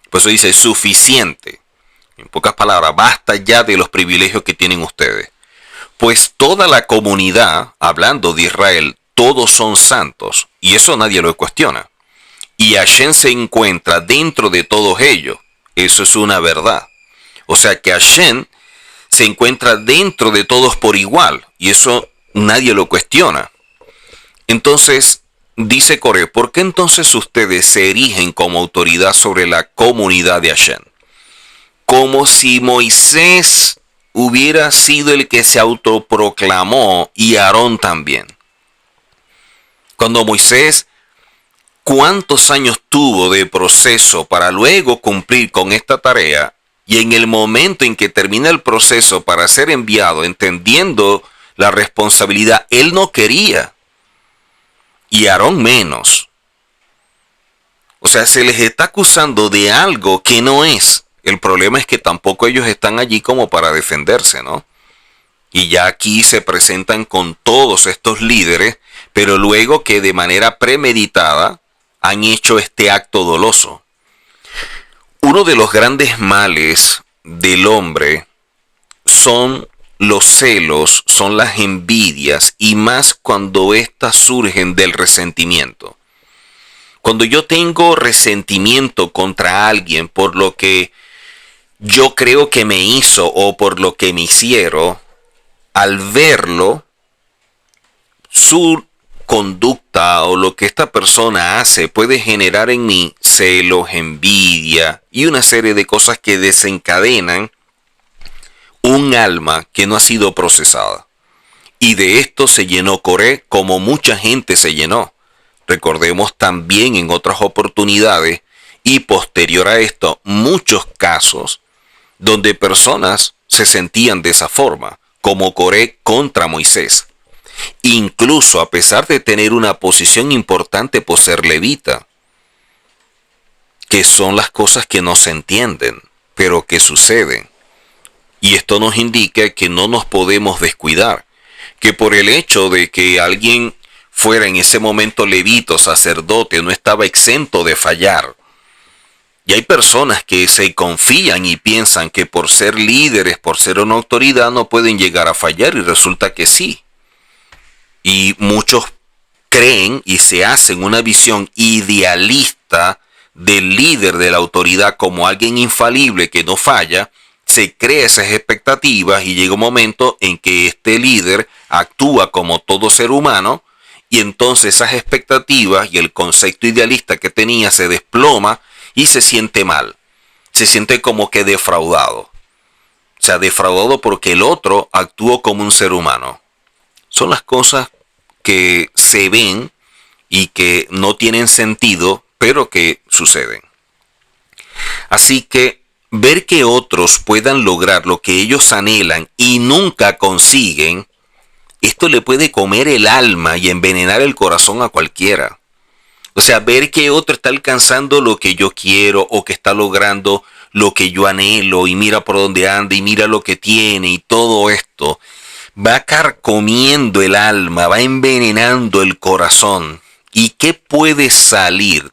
Por eso dice suficiente. En pocas palabras, basta ya de los privilegios que tienen ustedes. Pues toda la comunidad, hablando de Israel, todos son santos. Y eso nadie lo cuestiona. Y Hashem se encuentra dentro de todos ellos. Eso es una verdad. O sea que Hashem se encuentra dentro de todos por igual. Y eso nadie lo cuestiona. Entonces, dice Coré, ¿por qué entonces ustedes se erigen como autoridad sobre la comunidad de Hashem? Como si Moisés hubiera sido el que se autoproclamó y Aarón también. Cuando Moisés, ¿cuántos años tuvo de proceso para luego cumplir con esta tarea? Y en el momento en que termina el proceso para ser enviado, entendiendo la responsabilidad, él no quería. Y Aarón menos. O sea, se les está acusando de algo que no es. El problema es que tampoco ellos están allí como para defenderse, ¿no? Y ya aquí se presentan con todos estos líderes, pero luego que de manera premeditada han hecho este acto doloso. Uno de los grandes males del hombre son los celos, son las envidias, y más cuando éstas surgen del resentimiento. Cuando yo tengo resentimiento contra alguien por lo que yo creo que me hizo o por lo que me hicieron, al verlo, su conducta o lo que esta persona hace puede generar en mí celos, envidia y una serie de cosas que desencadenan un alma que no ha sido procesada. Y de esto se llenó Coré como mucha gente se llenó. Recordemos también en otras oportunidades y posterior a esto muchos casos donde personas se sentían de esa forma, como Coré contra Moisés. Incluso a pesar de tener una posición importante por ser levita, que son las cosas que no se entienden, pero que suceden. Y esto nos indica que no nos podemos descuidar, que por el hecho de que alguien fuera en ese momento levito, sacerdote, no estaba exento de fallar. Y hay personas que se confían y piensan que por ser líderes, por ser una autoridad, no pueden llegar a fallar, y resulta que sí. Y muchos creen y se hacen una visión idealista del líder, de la autoridad, como alguien infalible que no falla. Se crea esas expectativas y llega un momento en que este líder actúa como todo ser humano, y entonces esas expectativas y el concepto idealista que tenía se desploma y se siente mal. Se siente como que defraudado. O sea, defraudado porque el otro actuó como un ser humano. Son las cosas que se ven y que no tienen sentido, pero que suceden. Así que ver que otros puedan lograr lo que ellos anhelan y nunca consiguen, esto le puede comer el alma y envenenar el corazón a cualquiera. O sea, ver que otro está alcanzando lo que yo quiero o que está logrando lo que yo anhelo, y mira por dónde anda y mira lo que tiene, y todo esto va carcomiendo el alma, va envenenando el corazón. ¿Y qué puede salir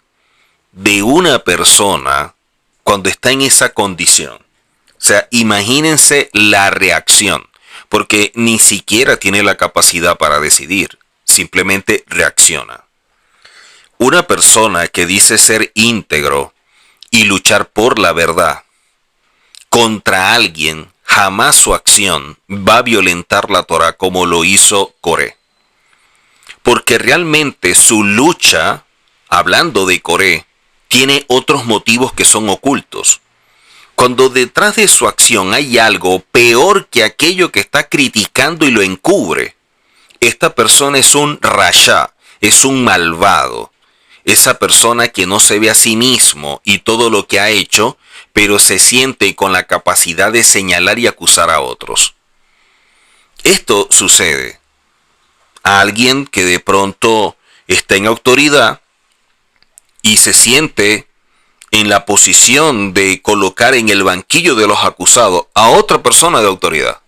de una persona cuando está en esa condición? O sea, imagínense la reacción. porque ni siquiera tiene la capacidad para decidir, simplemente reacciona. Una persona que dice ser íntegro y luchar por la verdad contra alguien, jamás su acción va a violentar la Torá como lo hizo Coré. Porque realmente su lucha, hablando de Coré, tiene otros motivos que son ocultos. Cuando detrás de su acción hay algo peor que aquello que está criticando y lo encubre, esta persona es un rasha, es un malvado. Esa persona que no se ve a sí mismo y todo lo que ha hecho, pero se siente con la capacidad de señalar y acusar a otros. Esto sucede a alguien que de pronto está en autoridad y se siente en la posición de colocar en el banquillo de los acusados a otra persona de autoridad.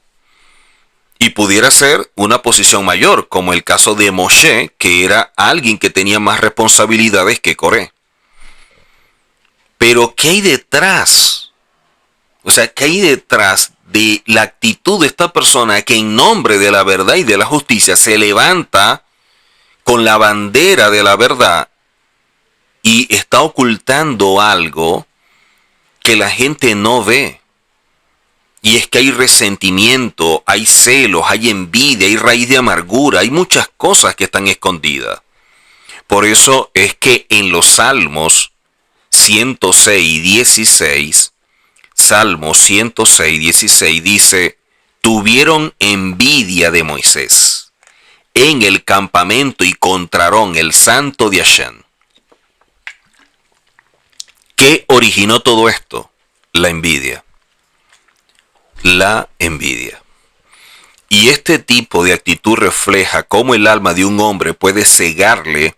Y pudiera ser una posición mayor, como el caso de Moshe, que era alguien que tenía más responsabilidades que Coré. Pero ¿qué hay detrás? O sea, ¿qué hay detrás de la actitud de esta persona que en nombre de la verdad y de la justicia se levanta con la bandera de la verdad y está ocultando algo que la gente no ve? Y es que hay resentimiento, hay celos, hay envidia, hay raíz de amargura, hay muchas cosas que están escondidas. Por eso es que en los Salmos 106, 16, Salmo 106, 16 dice, tuvieron envidia de Moisés en el campamento y contra Aarón, el santo de Hashem. ¿Qué originó todo esto? La envidia. La envidia. Y este tipo de actitud refleja cómo el alma de un hombre puede cegarle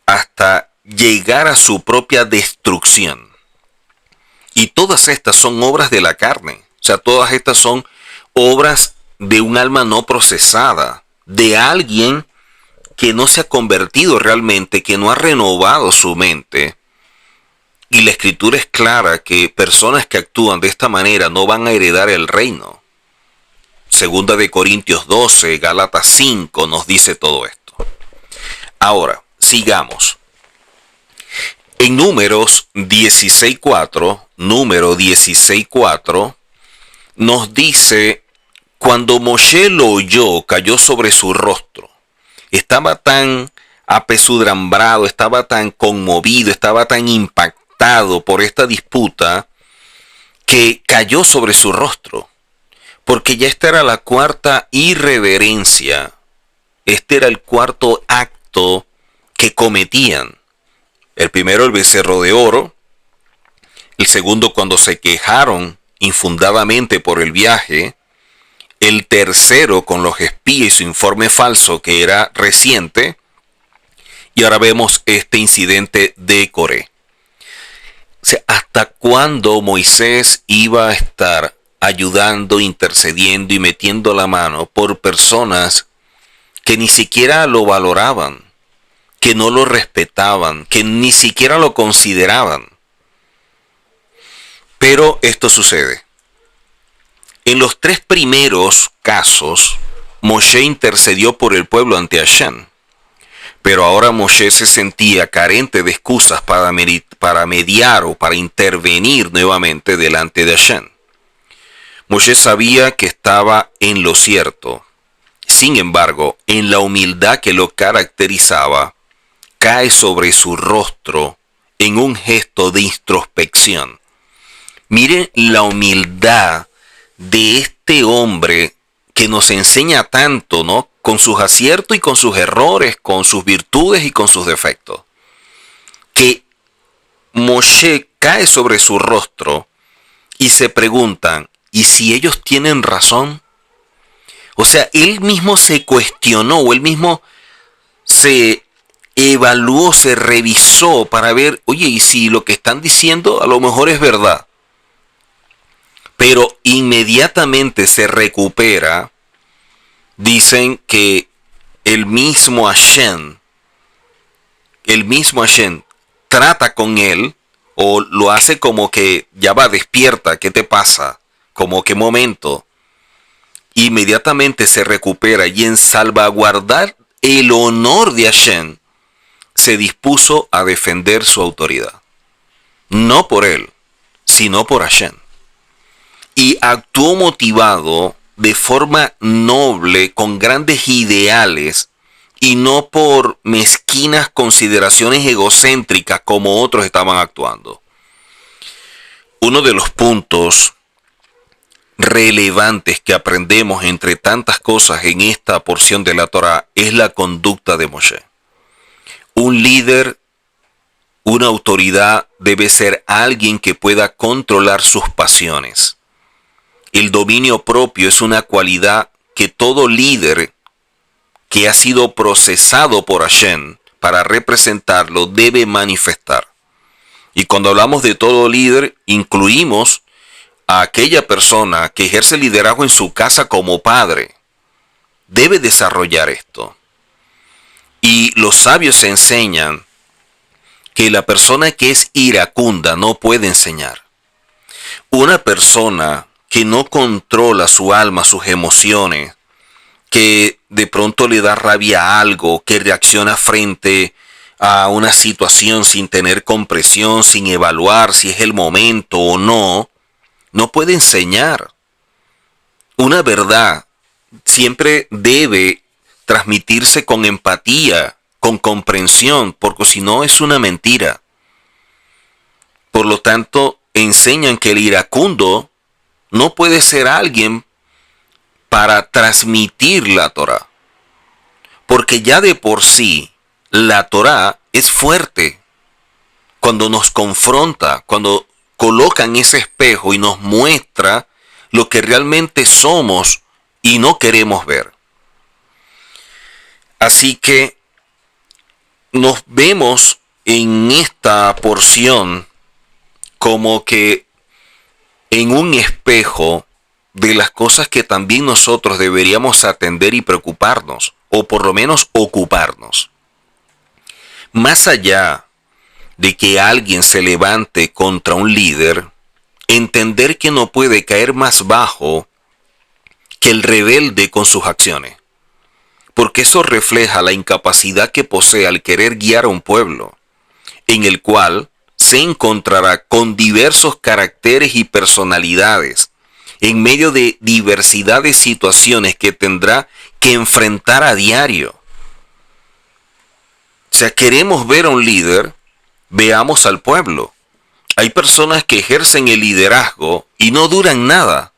hasta llegar a su propia destrucción. Y todas estas son obras de la carne. O sea, todas estas son obras de un alma no procesada, de alguien que no se ha convertido realmente, que no ha renovado su mente. Y la escritura es clara que personas que actúan de esta manera no van a heredar el reino. Segunda de Corintios 12, Gálatas 5 nos dice todo esto. Ahora, sigamos. En Números 16.4, número 16.4, nos dice, cuando Moshe lo oyó, cayó sobre su rostro. Estaba tan apesudrambrado, estaba tan conmovido, estaba tan impactado por esta disputa que cayó sobre su rostro, porque ya esta era la cuarta irreverencia, este era el cuarto acto que cometían. El primero, el becerro de oro; el segundo, cuando se quejaron infundadamente por el viaje; el tercero, con los espías y su informe falso que era reciente; y ahora vemos este incidente de Coré. O sea, ¿hasta cuándo Moisés iba a estar ayudando, intercediendo y metiendo la mano por personas que ni siquiera lo valoraban, que no lo respetaban, que ni siquiera lo consideraban? Pero esto sucede. En los tres primeros casos, Moshe intercedió por el pueblo ante Hashem. Pero ahora Moshe se sentía carente de excusas para mediar o para intervenir nuevamente delante de Hashem. Moshe sabía que estaba en lo cierto. Sin embargo, en la humildad que lo caracterizaba, cae sobre su rostro en un gesto de introspección. Miren la humildad de este hombre que nos enseña tanto, ¿no? Con sus aciertos y con sus errores, con sus virtudes y con sus defectos. Que Moshe cae sobre su rostro y se preguntan, ¿y si ellos tienen razón? O sea, él mismo se cuestionó, o él mismo se evaluó, se revisó para ver, oye, ¿y si lo que están diciendo a lo mejor es verdad? Pero inmediatamente se recupera. Dicen que el mismo Hashem trata con él, o lo hace como que ya va, despierta, ¿qué te pasa? Como qué momento. inmediatamente se recupera y en salvaguardar el honor de Hashem, se dispuso a defender su autoridad. No por él, sino por Hashem. Y actuó motivado de forma noble, con grandes ideales, y no por mezquinas consideraciones egocéntricas como otros estaban actuando. Uno de los puntos relevantes que aprendemos entre tantas cosas en esta porción de la Torá es la conducta de Moshe. Un líder, una autoridad debe ser alguien que pueda controlar sus pasiones. El dominio propio es una cualidad que todo líder que ha sido procesado por Hashem para representarlo debe manifestar. Y cuando hablamos de todo líder, incluimos a aquella persona que ejerce liderazgo en su casa como padre. Debe desarrollar esto. Y los sabios enseñan que la persona que es iracunda no puede enseñar. Una persona que no controla su alma, sus emociones, que de pronto le da rabia a algo, que reacciona frente a una situación sin tener comprensión, sin evaluar si es el momento o no, no puede enseñar. Una verdad siempre debe transmitirse con empatía, con comprensión, porque si no es una mentira. Por lo tanto, enseñan que el iracundo no puede ser alguien para transmitir la Torá, porque ya de por sí la Torá es fuerte. Cuando nos confronta, cuando coloca en ese espejo y nos muestra lo que realmente somos y no queremos ver. Así que nos vemos en esta porción como que en un espejo de las cosas que también nosotros deberíamos atender y preocuparnos, o por lo menos ocuparnos. Más allá de que alguien se levante contra un líder, entender que no puede caer más bajo que el rebelde con sus acciones, porque eso refleja la incapacidad que posee al querer guiar a un pueblo, en el cual se encontrará con diversos caracteres y personalidades, en medio de diversidad de situaciones que tendrá que enfrentar a diario. O sea, queremos ver a un líder, veamos al pueblo. Hay personas que ejercen el liderazgo y no duran nada.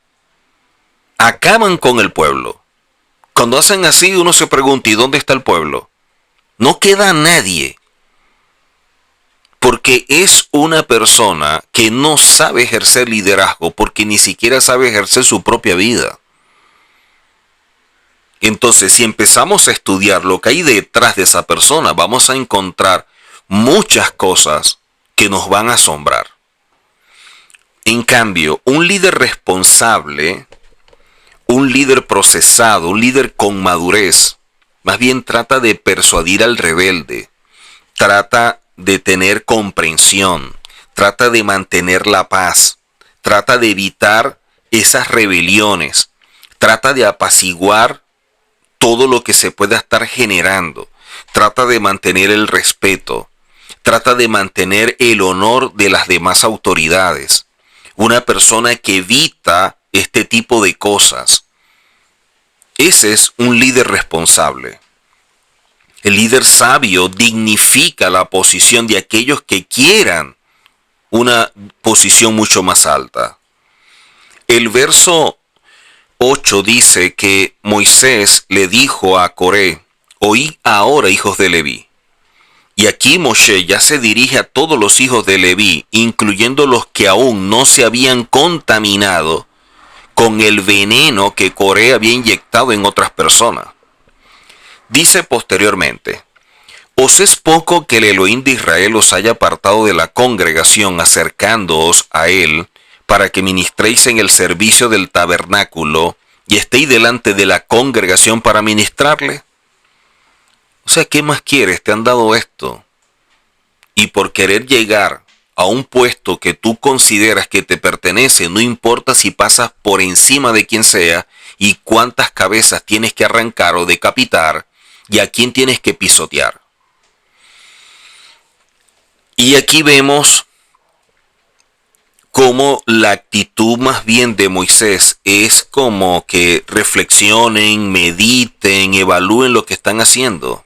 Acaban con el pueblo. Cuando hacen así, uno se pregunta, ¿y dónde está el pueblo? No queda nadie. Porque es una persona que no sabe ejercer liderazgo, porque ni siquiera sabe ejercer su propia vida. Entonces, si empezamos a estudiar lo que hay detrás de esa persona, vamos a encontrar muchas cosas que nos van a asombrar. En cambio, un líder responsable, un líder procesado, un líder con madurez, más bien trata de persuadir al rebelde, trata de tener comprensión, trata de mantener la paz, trata de evitar esas rebeliones, trata de apaciguar todo lo que se pueda estar generando, trata de mantener el respeto, trata de mantener el honor de las demás autoridades. Una persona que evita este tipo de cosas. Ese es un líder responsable. El líder sabio dignifica la posición de aquellos que quieran una posición mucho más alta. El verso 8 dice que Moisés le dijo a Coré, oí ahora, hijos de Leví. Y aquí Moshe ya se dirige a todos los hijos de Leví, incluyendo los que aún no se habían contaminado con el veneno que Coré había inyectado en otras personas. Dice posteriormente, ¿os es poco que el Elohim de Israel os haya apartado de la congregación acercándoos a él para que ministréis en el servicio del tabernáculo y estéis delante de la congregación para ministrarle? O sea, ¿qué más quieres? Te han dado esto. Y por querer llegar a un puesto que tú consideras que te pertenece, no importa si pasas por encima de quien sea, y cuántas cabezas tienes que arrancar o decapitar y a quién tienes que pisotear. Y aquí vemos cómo la actitud más bien de Moisés es como que reflexionen, mediten, evalúen lo que están haciendo.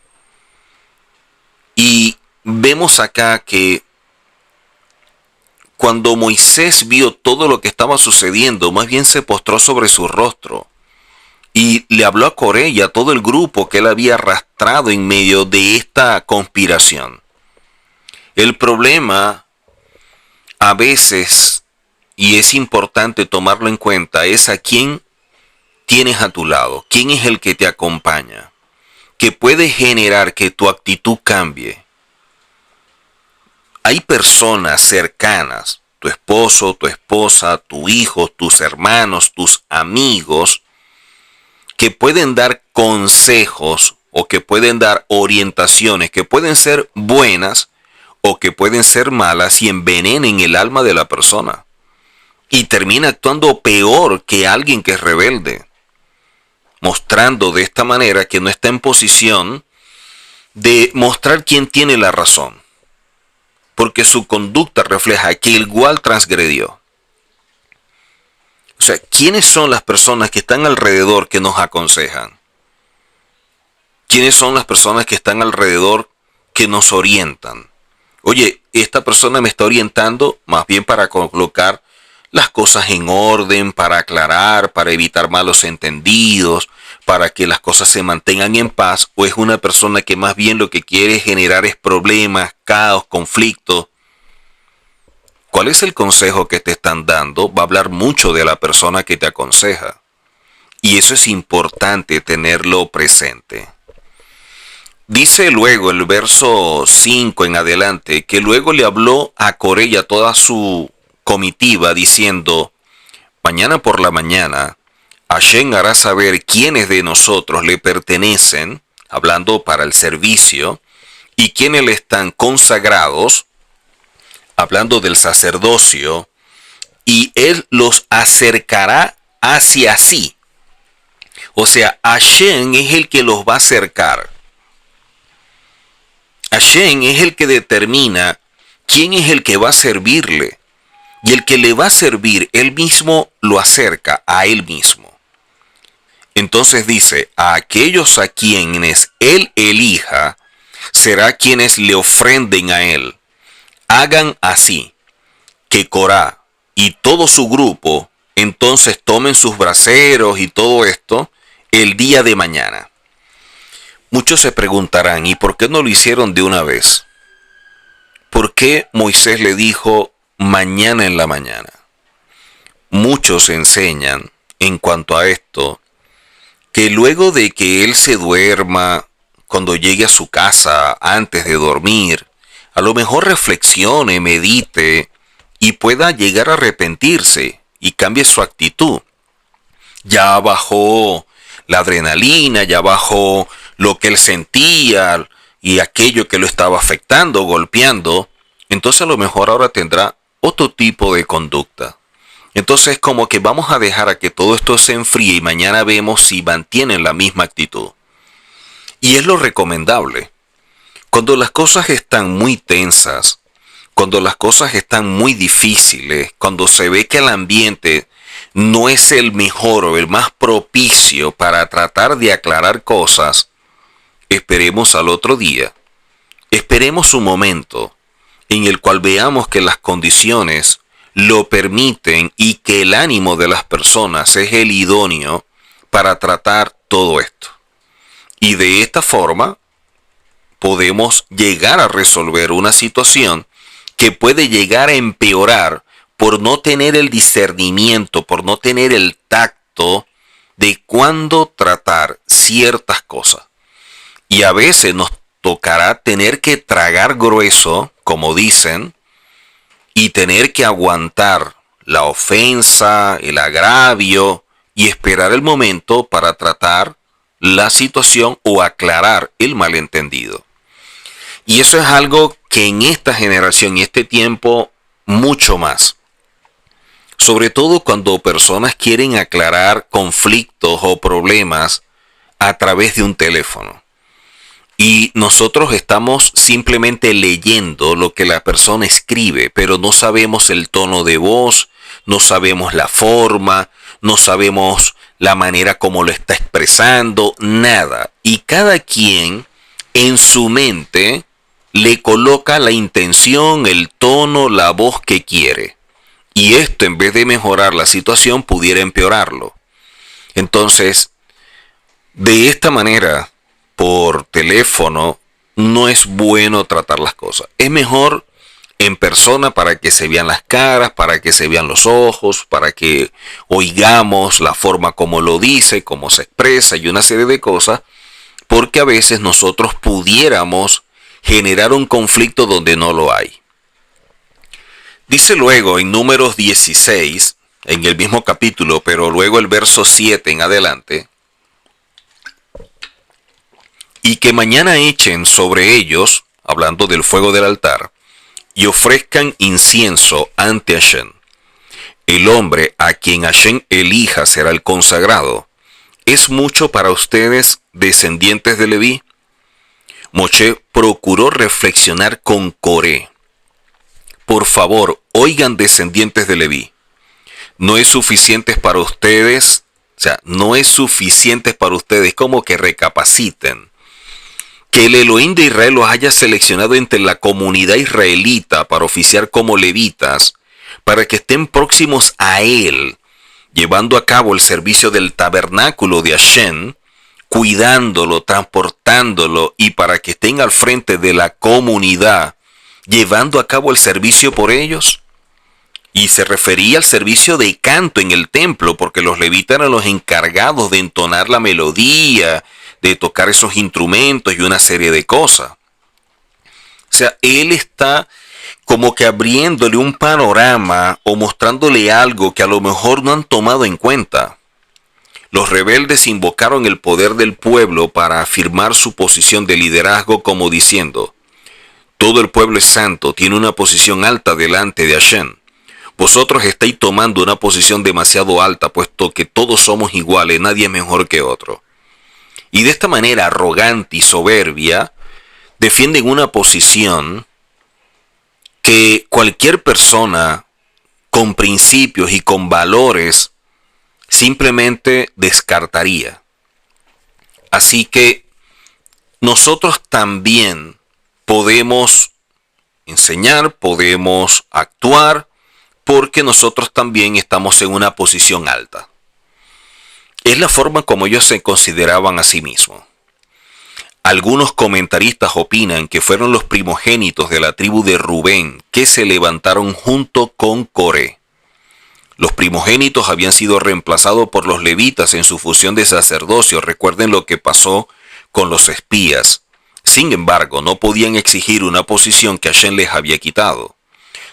Y vemos acá que cuando Moisés vio todo lo que estaba sucediendo, más bien se postró sobre su rostro y le habló a Coré y a todo el grupo que él había arrastrado en medio de esta conspiración. El problema a veces, y es importante tomarlo en cuenta, es a quién tienes a tu lado, quién es el que te acompaña, que puede generar que tu actitud cambie. Hay personas cercanas, tu esposo, tu esposa, tu hijo, tus hermanos, tus amigos, que pueden dar consejos o que pueden dar orientaciones que pueden ser buenas o que pueden ser malas y envenenen el alma de la persona. Y termina actuando peor que alguien que es rebelde, mostrando de esta manera que no está en posición de mostrar quién tiene la razón, porque su conducta refleja que el igual transgredió. O sea, ¿quiénes son las personas que están alrededor que nos aconsejan? ¿Quiénes son las personas que están alrededor que nos orientan? Oye, esta persona me está orientando más bien para colocar las cosas en orden, para aclarar, para evitar malos entendidos, para que las cosas se mantengan en paz, o es una persona que más bien lo que quiere generar es problemas, caos, conflictos. ¿Cuál es el consejo que te están dando? Va a hablar mucho de la persona que te aconseja. Y eso es importante tenerlo presente. Dice luego el verso 5 en adelante, que luego le habló a Coré y a toda su comitiva diciendo: mañana por la mañana Hashem hará saber quiénes de nosotros le pertenecen, hablando para el servicio, y quiénes le están consagrados, hablando del sacerdocio, y él los acercará hacia sí. O sea, Hashem es el que los va a acercar. Hashem es el que determina quién es el que va a servirle. Y el que le va a servir, él mismo lo acerca a él mismo. Entonces dice: a aquellos a quienes él elija, será quienes le ofrenden a él. Hagan así, que Corá y todo su grupo entonces tomen sus braseros y todo esto el día de mañana. Muchos se preguntarán: ¿y por qué no lo hicieron de una vez? ¿Por qué Moisés le dijo mañana en la mañana? Muchos enseñan en cuanto a esto que luego de que él se duerma, cuando llegue a su casa antes de dormir, a lo mejor reflexione, medite y pueda llegar a arrepentirse y cambie su actitud. Ya bajó la adrenalina, ya bajó lo que él sentía y aquello que lo estaba afectando, golpeando. Entonces a lo mejor ahora tendrá otro tipo de conducta. Entonces como que vamos a dejar a que todo esto se enfríe y mañana vemos si mantienen la misma actitud. Y es lo recomendable. Cuando las cosas están muy tensas, cuando las cosas están muy difíciles, cuando se ve que el ambiente no es el mejor o el más propicio para tratar de aclarar cosas, esperemos al otro día. Esperemos un momento en el cual veamos que las condiciones lo permiten y que el ánimo de las personas es el idóneo para tratar todo esto. Y de esta forma podemos llegar a resolver una situación que puede llegar a empeorar por no tener el discernimiento, por no tener el tacto de cuándo tratar ciertas cosas. Y a veces nos tocará tener que tragar grueso, como dicen, y tener que aguantar la ofensa, el agravio y esperar el momento para tratar la situación o aclarar el malentendido. Y eso es algo que en esta generación y este tiempo mucho más. Sobre todo cuando personas quieren aclarar conflictos o problemas a través de un teléfono. Y nosotros estamos simplemente leyendo lo que la persona escribe, pero no sabemos el tono de voz, no sabemos la forma, no sabemos la manera como lo está expresando, nada. Y cada quien en su mente le coloca la intención, el tono, la voz que quiere. Y esto, en vez de mejorar la situación, pudiera empeorarlo. Entonces, de esta manera, por teléfono, no es bueno tratar las cosas. Es mejor en persona para que se vean las caras, para que se vean los ojos, para que oigamos la forma como lo dice, cómo se expresa y una serie de cosas, porque a veces nosotros pudiéramos generar un conflicto donde no lo hay. Dice luego en Números 16, en el mismo capítulo, pero luego el verso 7 en adelante, y que mañana echen sobre ellos, hablando del fuego del altar, y ofrezcan incienso ante Hashem. El hombre a quien Hashem elija será el consagrado. ¿Es mucho para ustedes, descendientes de Leví? Moshe procuró reflexionar con Coré. Por favor, oigan, descendientes de Leví. No es suficiente para ustedes, no es suficiente para ustedes, como que recapaciten. Que el Elohim de Israel los haya seleccionado entre la comunidad israelita para oficiar como levitas, para que estén próximos a él, llevando a cabo el servicio del tabernáculo de Hashem, cuidándolo, transportándolo, y para que estén al frente de la comunidad, llevando a cabo el servicio por ellos. Y se refería al servicio de canto en el templo, porque los levitas eran los encargados de entonar la melodía, de tocar esos instrumentos y una serie de cosas. O sea, él está como que abriéndole un panorama o mostrándole algo que a lo mejor no han tomado en cuenta. Los rebeldes invocaron el poder del pueblo para afirmar su posición de liderazgo, como diciendo: todo el pueblo es santo, tiene una posición alta delante de Hashem. Vosotros estáis tomando una posición demasiado alta, puesto que todos somos iguales, nadie es mejor que otro. Y de esta manera arrogante y soberbia, defienden una posición que cualquier persona con principios y con valores simplemente descartaría. Así que nosotros también podemos enseñar, podemos actuar, porque nosotros también estamos en una posición alta. Es la forma como ellos se consideraban a sí mismos. Algunos comentaristas opinan que fueron los primogénitos de la tribu de Rubén que se levantaron junto con Coré. Los primogénitos habían sido reemplazados por los levitas en su función de sacerdocio. Recuerden lo que pasó con los espías. Sin embargo, no podían exigir una posición que Hashem les había quitado.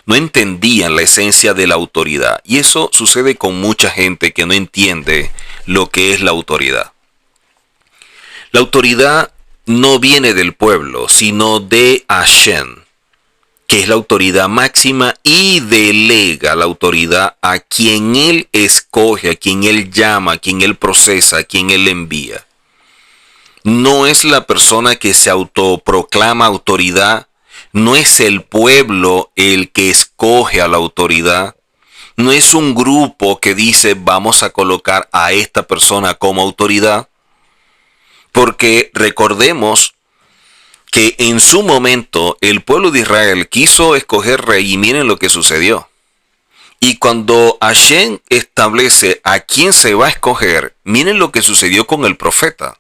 No entendían la esencia de la autoridad. Y eso sucede con mucha gente que no entiende lo que es la autoridad. La autoridad no viene del pueblo, sino de Hashem, que es la autoridad máxima, y delega la autoridad a quien él escoge, a quien él llama, a quien él procesa, a quien él envía. No es la persona que se autoproclama autoridad, no es el pueblo el que escoge a la autoridad, no es un grupo que dice vamos a colocar a esta persona como autoridad, porque recordemos que en su momento el pueblo de Israel quiso escoger rey y miren lo que sucedió. Y cuando Hashem establece a quién se va a escoger, miren lo que sucedió con el profeta,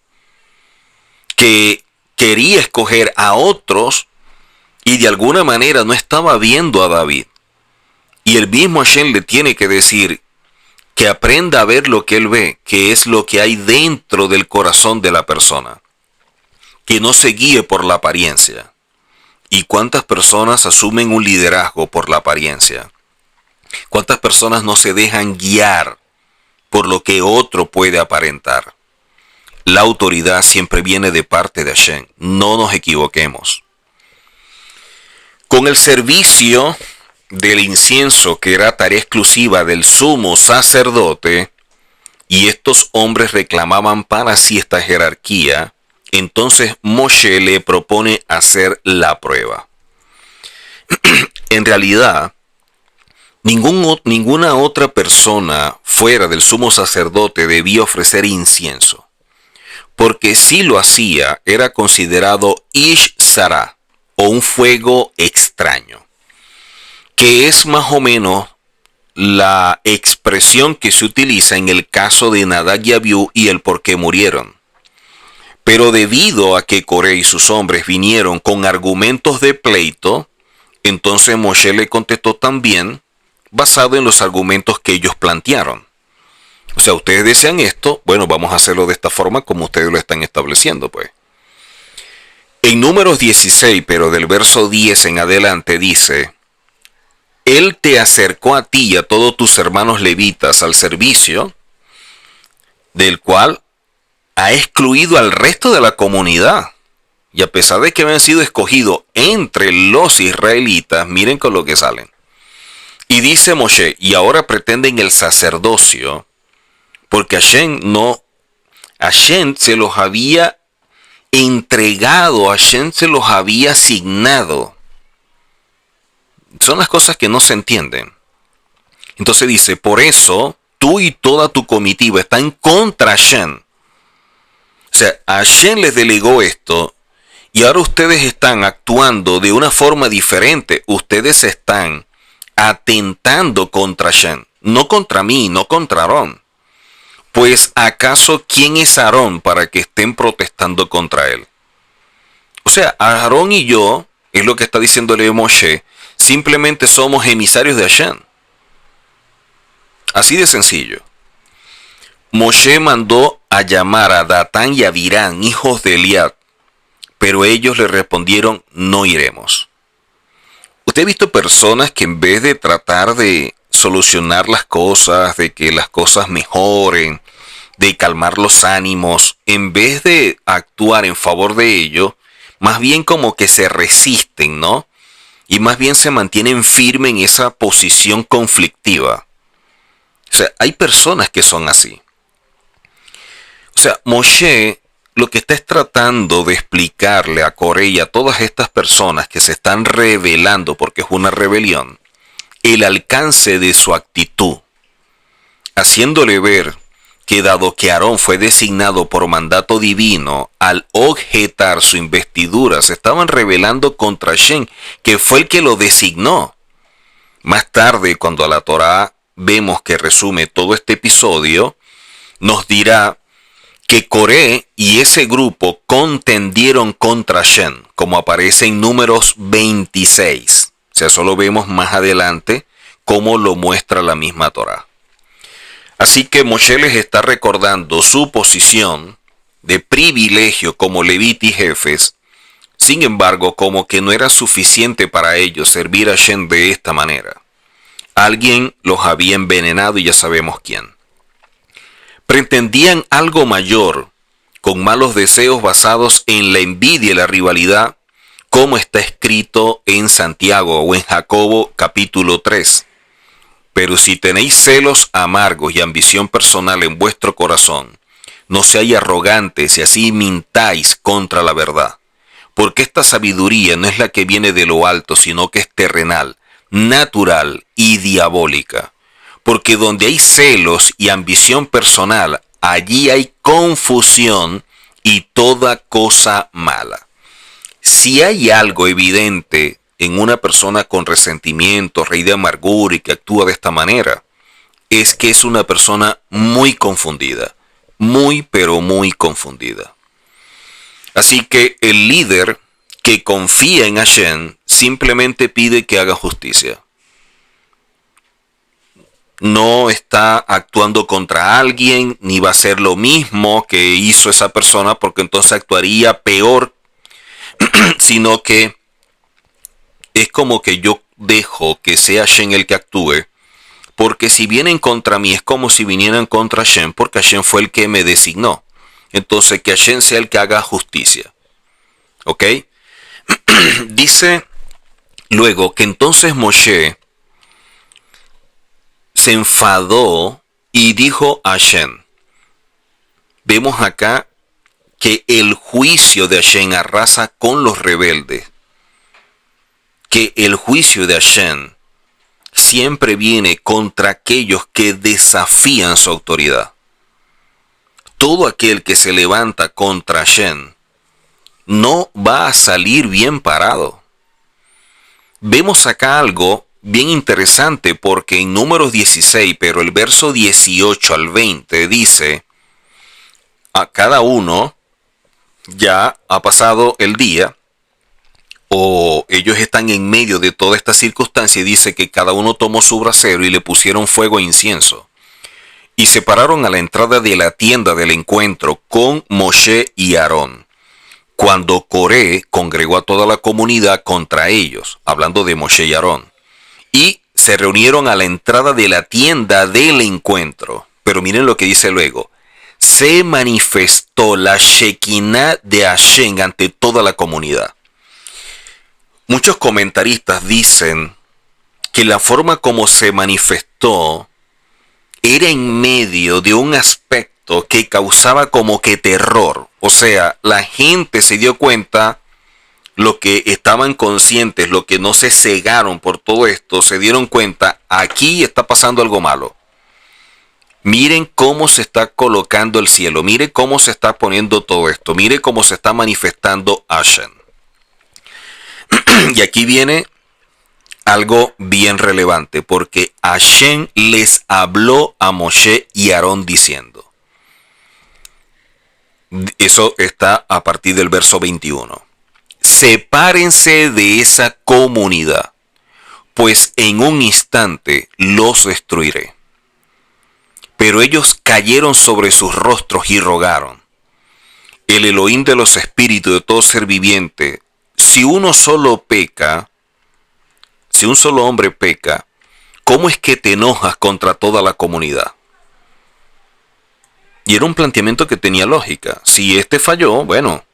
que quería escoger a otros y de alguna manera no estaba viendo a David. Y el mismo Hashem le tiene que decir que aprenda a ver lo que él ve, que es lo que hay dentro del corazón de la persona. Que no se guíe por la apariencia. ¿Y cuántas personas asumen un liderazgo por la apariencia? ¿Cuántas personas no se dejan guiar por lo que otro puede aparentar? La autoridad siempre viene de parte de Hashem. No nos equivoquemos. Con el servicio del incienso, que era tarea exclusiva del sumo sacerdote, y estos hombres reclamaban para sí esta jerarquía, entonces Moshe le propone hacer la prueba. En realidad, ninguna otra persona fuera del sumo sacerdote debía ofrecer incienso, porque si lo hacía era considerado Ish Sarah, o un fuego extraño, que es más o menos la expresión que se utiliza en el caso de Nadab y Abiú y el por qué murieron. Pero debido a que Coré y sus hombres vinieron con argumentos de pleito, entonces Moshe le contestó también basado en los argumentos que ellos plantearon. O sea, ustedes desean esto, bueno, vamos a hacerlo de esta forma como ustedes lo están estableciendo, pues. En Números 16, pero del verso 10 en adelante dice: Él te acercó a ti y a todos tus hermanos levitas al servicio, del cual ha excluido al resto de la comunidad. Y a pesar de que habían sido escogidos entre los israelitas, miren con lo que salen. Y dice Moshe, y ahora pretenden el sacerdocio, porque Hashem se los había entregado, Hashem se los había asignado. Son las cosas que no se entienden. Entonces dice, por eso tú y toda tu comitiva están contra Hashem. O sea, Hashem les delegó esto y ahora ustedes están actuando de una forma diferente. Ustedes están atentando contra Hashem, no contra mí, no contra Aarón. Pues ¿acaso quién es Aarón para que estén protestando contra él? O sea, Aarón y yo, es lo que está diciéndole Moshe, simplemente somos emisarios de Hashem. Así de sencillo. Moshe mandó a llamar a Datán y a Abirán, hijos de Eliab, pero ellos le respondieron, no iremos. ¿Usted ha visto personas que en vez de tratar de solucionar las cosas, de que las cosas mejoren, de calmar los ánimos, en vez de actuar en favor de ello, más bien como que se resisten, ¿no? Y más bien se mantienen firmes en esa posición conflictiva. O sea, hay personas que son así. O sea, Moshe lo que está es tratando de explicarle a Coré y a todas estas personas que se están rebelando, porque es una rebelión, el alcance de su actitud, haciéndole ver que dado que Aarón fue designado por mandato divino, al objetar su investidura, se estaban rebelando contra Hashem, que fue el que lo designó. Más tarde, cuando la Torá vemos que resume todo este episodio, nos dirá que Coré y ese grupo contendieron contra Hashem, como aparece en Números 26. O sea, eso lo vemos más adelante, como lo muestra la misma Torá. Así que Moshe les está recordando su posición de privilegio como levita y jefes. Sin embargo, como que no era suficiente para ellos servir a Hashem de esta manera. Alguien los había envenenado y ya sabemos quién. Pretendían algo mayor, con malos deseos basados en la envidia y la rivalidad, como está escrito en Santiago o en Jacobo capítulo 3. Pero si tenéis celos amargos y ambición personal en vuestro corazón, no seáis arrogantes y así mintáis contra la verdad. Porque esta sabiduría no es la que viene de lo alto, sino que es terrenal, natural y diabólica. Porque donde hay celos y ambición personal, allí hay confusión y toda cosa mala. Si hay algo evidente en una persona con resentimiento, rey de amargura y que actúa de esta manera, es que es una persona muy confundida, muy pero muy confundida. Así que el líder que confía en Hashem simplemente pide que haga justicia. No está actuando contra alguien, ni va a hacer lo mismo que hizo esa persona, porque entonces actuaría peor, sino que es como que yo dejo que sea Hashem el que actúe, porque si vienen contra mí es como si vinieran contra Hashem, porque Hashem fue el que me designó. Entonces que Hashem sea el que haga justicia. ¿Ok? Dice luego que entonces Moshe se enfadó y dijo a Hashem. Vemos acá que el juicio de Hashem arrasa con los rebeldes. Que el juicio de Hashem siempre viene contra aquellos que desafían su autoridad. Todo aquel que se levanta contra Hashem no va a salir bien parado. Vemos acá algo bien interesante porque en Números 16, pero el verso 18 al 20 dice, a cada uno ya ha pasado el día, o ellos están en medio de toda esta circunstancia, y dice que cada uno tomó su brasero y le pusieron fuego e incienso. Y se pararon a la entrada de la tienda del encuentro con Moshe y Aarón, cuando Coré congregó a toda la comunidad contra ellos, hablando de Moshe y Aarón. Y se reunieron a la entrada de la tienda del encuentro. Pero miren lo que dice luego. Se manifestó la Shekinah de Hashem ante toda la comunidad. Muchos comentaristas dicen que la forma como se manifestó era en medio de un aspecto que causaba como que terror. O sea, la gente se dio cuenta, los que estaban conscientes, los que no se cegaron por todo esto, se dieron cuenta, aquí está pasando algo malo. Miren cómo se está colocando el cielo, miren cómo se está poniendo todo esto, miren cómo se está manifestando Hashem. Y aquí viene algo bien relevante, porque Hashem les habló a Moshe y Aarón diciendo. Eso está a partir del verso 21. Sepárense de esa comunidad, pues en un instante los destruiré. Pero ellos cayeron sobre sus rostros y rogaron. El Elohim de los espíritus de todo ser viviente, si uno solo peca, si un solo hombre peca, ¿cómo es que te enojas contra toda la comunidad? Y era un planteamiento que tenía lógica. Si este falló, bueno,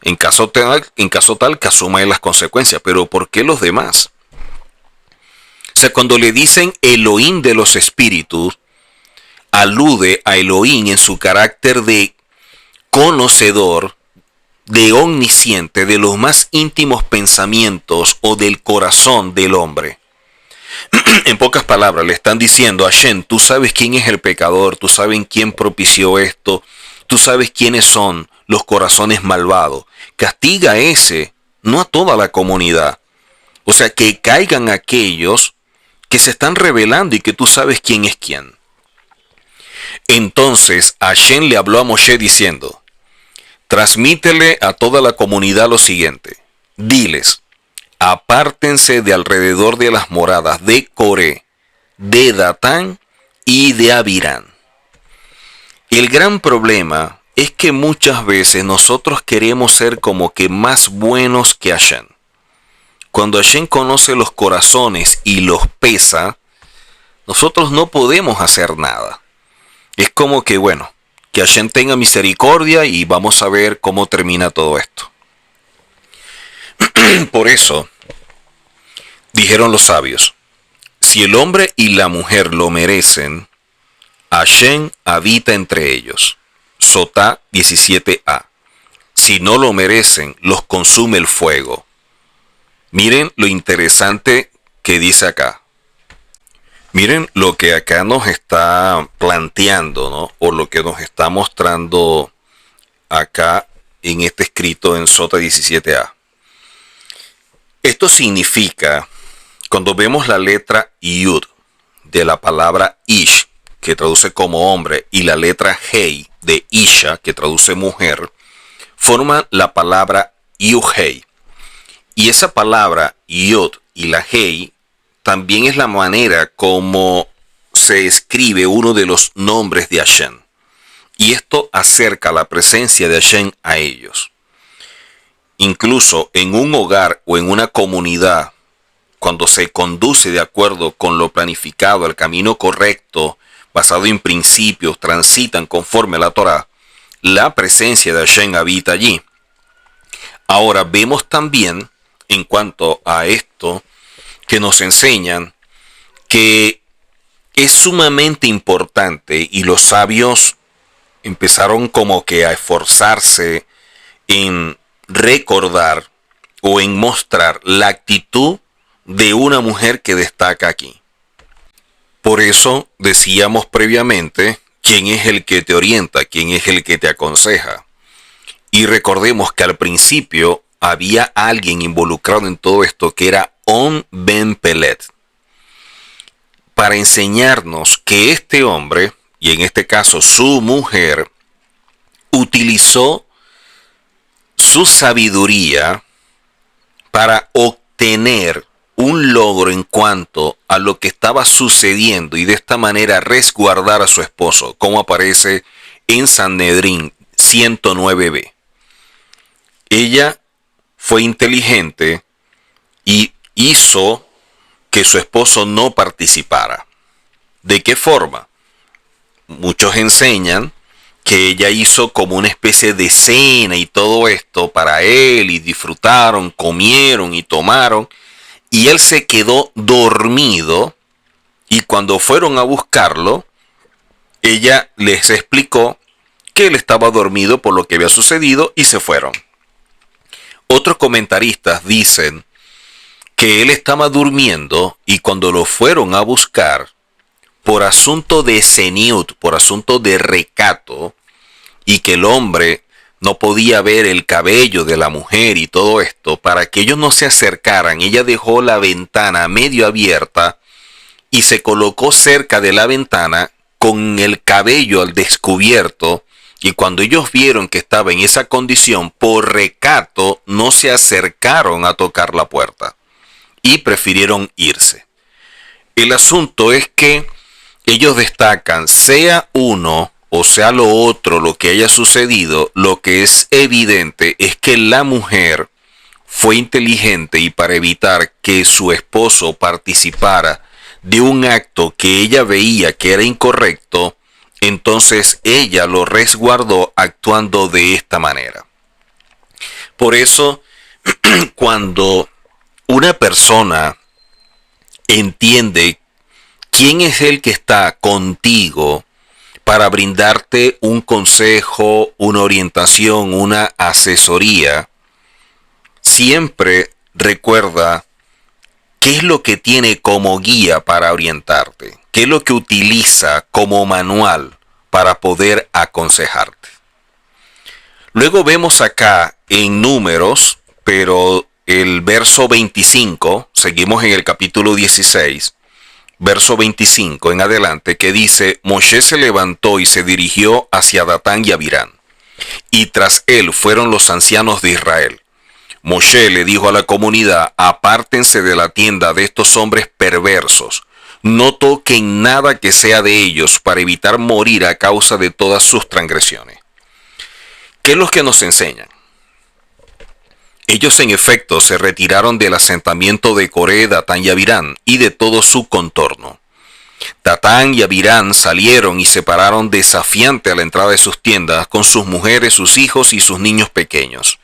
en caso tal que asuma las consecuencias, pero ¿por qué los demás? O sea, cuando le dicen Elohim de los espíritus, alude a Elohim en su carácter de conocedor, de omnisciente, de los más íntimos pensamientos o del corazón del hombre. En pocas palabras, le están diciendo a Hashem, tú sabes quién es el pecador, tú sabes quién propició esto, tú sabes quiénes son los corazones malvados. Castiga a ese, no a toda la comunidad. O sea, que caigan aquellos que se están rebelando y que tú sabes quién es quién. Entonces Hashem le habló a Moshe diciendo, transmítele a toda la comunidad lo siguiente. Diles, apártense de alrededor de las moradas de Coré, de Datán y de Abirán. El gran problema es que muchas veces nosotros queremos ser como que más buenos que Hashem. Cuando Hashem conoce los corazones y los pesa, nosotros no podemos hacer nada. Es como que, bueno, que Hashem tenga misericordia y vamos a ver cómo termina todo esto. Por eso, dijeron los sabios, si el hombre y la mujer lo merecen, Hashem habita entre ellos. Sotá 17a. Si no lo merecen, los consume el fuego. Miren lo interesante que dice acá. Miren lo que acá nos está planteando, ¿no? O lo que nos está mostrando acá en este escrito en Sotá 17a. Esto significa, cuando vemos la letra Yud de la palabra Ish, que traduce como hombre, y la letra Hei de Isha, que traduce mujer, forman la palabra Yuhei. Y esa palabra Yud y la Hei también es la manera como se escribe uno de los nombres de Hashem. Y esto acerca la presencia de Hashem a ellos. Incluso en un hogar o en una comunidad, cuando se conduce de acuerdo con lo planificado, el camino correcto, basado en principios, transitan conforme a la Torá, la presencia de Hashem habita allí. Ahora vemos también, en cuanto a esto, que nos enseñan que es sumamente importante y los sabios empezaron como que a esforzarse en recordar o en mostrar la actitud de una mujer que destaca aquí. Por eso decíamos previamente quién es el que te orienta, quién es el que te aconseja. Y recordemos que al principio había alguien involucrado en todo esto que era On Ben Pelet, para enseñarnos que este hombre, y en este caso su mujer, utilizó su sabiduría para obtener un logro en cuanto a lo que estaba sucediendo y de esta manera resguardar a su esposo, como aparece en Sanedrín 109b. Ella fue inteligente y hizo que su esposo no participara. ¿De qué forma? Muchos enseñan que ella hizo como una especie de cena y todo esto para él, y disfrutaron, comieron y tomaron, y él se quedó dormido, y cuando fueron a buscarlo, ella les explicó que él estaba dormido por lo que había sucedido y se fueron. Otros comentaristas dicen que él estaba durmiendo y cuando lo fueron a buscar, por asunto de seniut, por asunto de recato, y que el hombre no podía ver el cabello de la mujer y todo esto, para que ellos no se acercaran, ella dejó la ventana medio abierta y se colocó cerca de la ventana con el cabello al descubierto, y cuando ellos vieron que estaba en esa condición, por recato no se acercaron a tocar la puerta y prefirieron irse. El asunto es que ellos destacan, sea uno o sea lo otro, lo que haya sucedido, lo que es evidente es que la mujer fue inteligente y para evitar que su esposo participara de un acto que ella veía que era incorrecto, entonces ella lo resguardó actuando de esta manera. Por eso, cuando una persona entiende quién es el que está contigo para brindarte un consejo, una orientación, una asesoría, siempre recuerda qué es lo que tiene como guía para orientarte, qué es lo que utiliza como manual para poder aconsejarte. Luego vemos acá en Números, pero el verso 25, seguimos en el capítulo 16, verso 25 en adelante, que dice: Moshe se levantó y se dirigió hacia Datán y Abirán, y tras él fueron los ancianos de Israel. Moshe le dijo a la comunidad: apártense de la tienda de estos hombres perversos, no toquen nada que sea de ellos para evitar morir a causa de todas sus transgresiones. ¿Qué es lo que nos enseñan? Ellos en efecto se retiraron del asentamiento de Coré, Datán y Abirán y de todo su contorno. Datán y Abirán salieron y se pararon desafiante a la entrada de sus tiendas con sus mujeres, sus hijos y sus niños pequeños.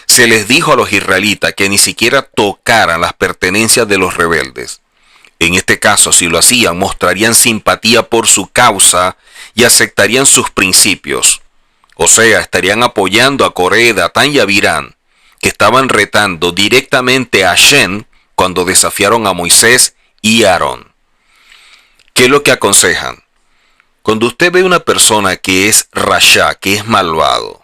Se les dijo a los israelitas que ni siquiera tocaran las pertenencias de los rebeldes. En este caso, si lo hacían, mostrarían simpatía por su causa y aceptarían sus principios. O sea, estarían apoyando a Coré, Datán y Abirán, que estaban retando directamente a Hashem cuando desafiaron a Moisés y a Aarón. ¿Qué es lo que aconsejan? Cuando usted ve una persona que es rasha, que es malvado,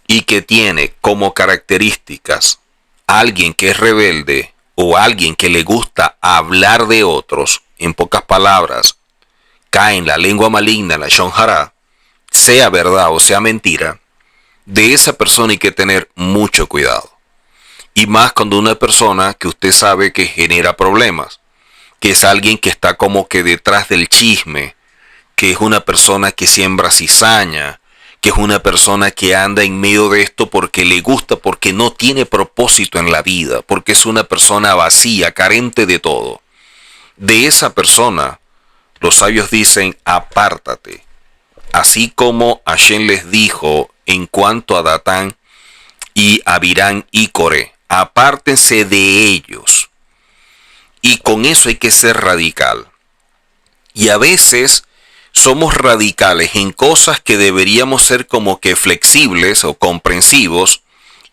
y que tiene como características alguien que es rebelde o alguien que le gusta hablar de otros, en pocas palabras, cae en la lengua maligna, la shon hara, sea verdad o sea mentira, de esa persona hay que tener mucho cuidado. Y más cuando una persona que usted sabe que genera problemas, que es alguien que está como que detrás del chisme, que es una persona que siembra cizaña, que es una persona que anda en medio de esto porque le gusta, porque no tiene propósito en la vida, porque es una persona vacía, carente de todo. De esa persona, los sabios dicen: apártate. Así como Hashem les dijo en cuanto a Datán y Abirán y Coré: apártense de ellos. Y con eso hay que ser radical. Y a veces somos radicales en cosas que deberíamos ser como que flexibles o comprensivos,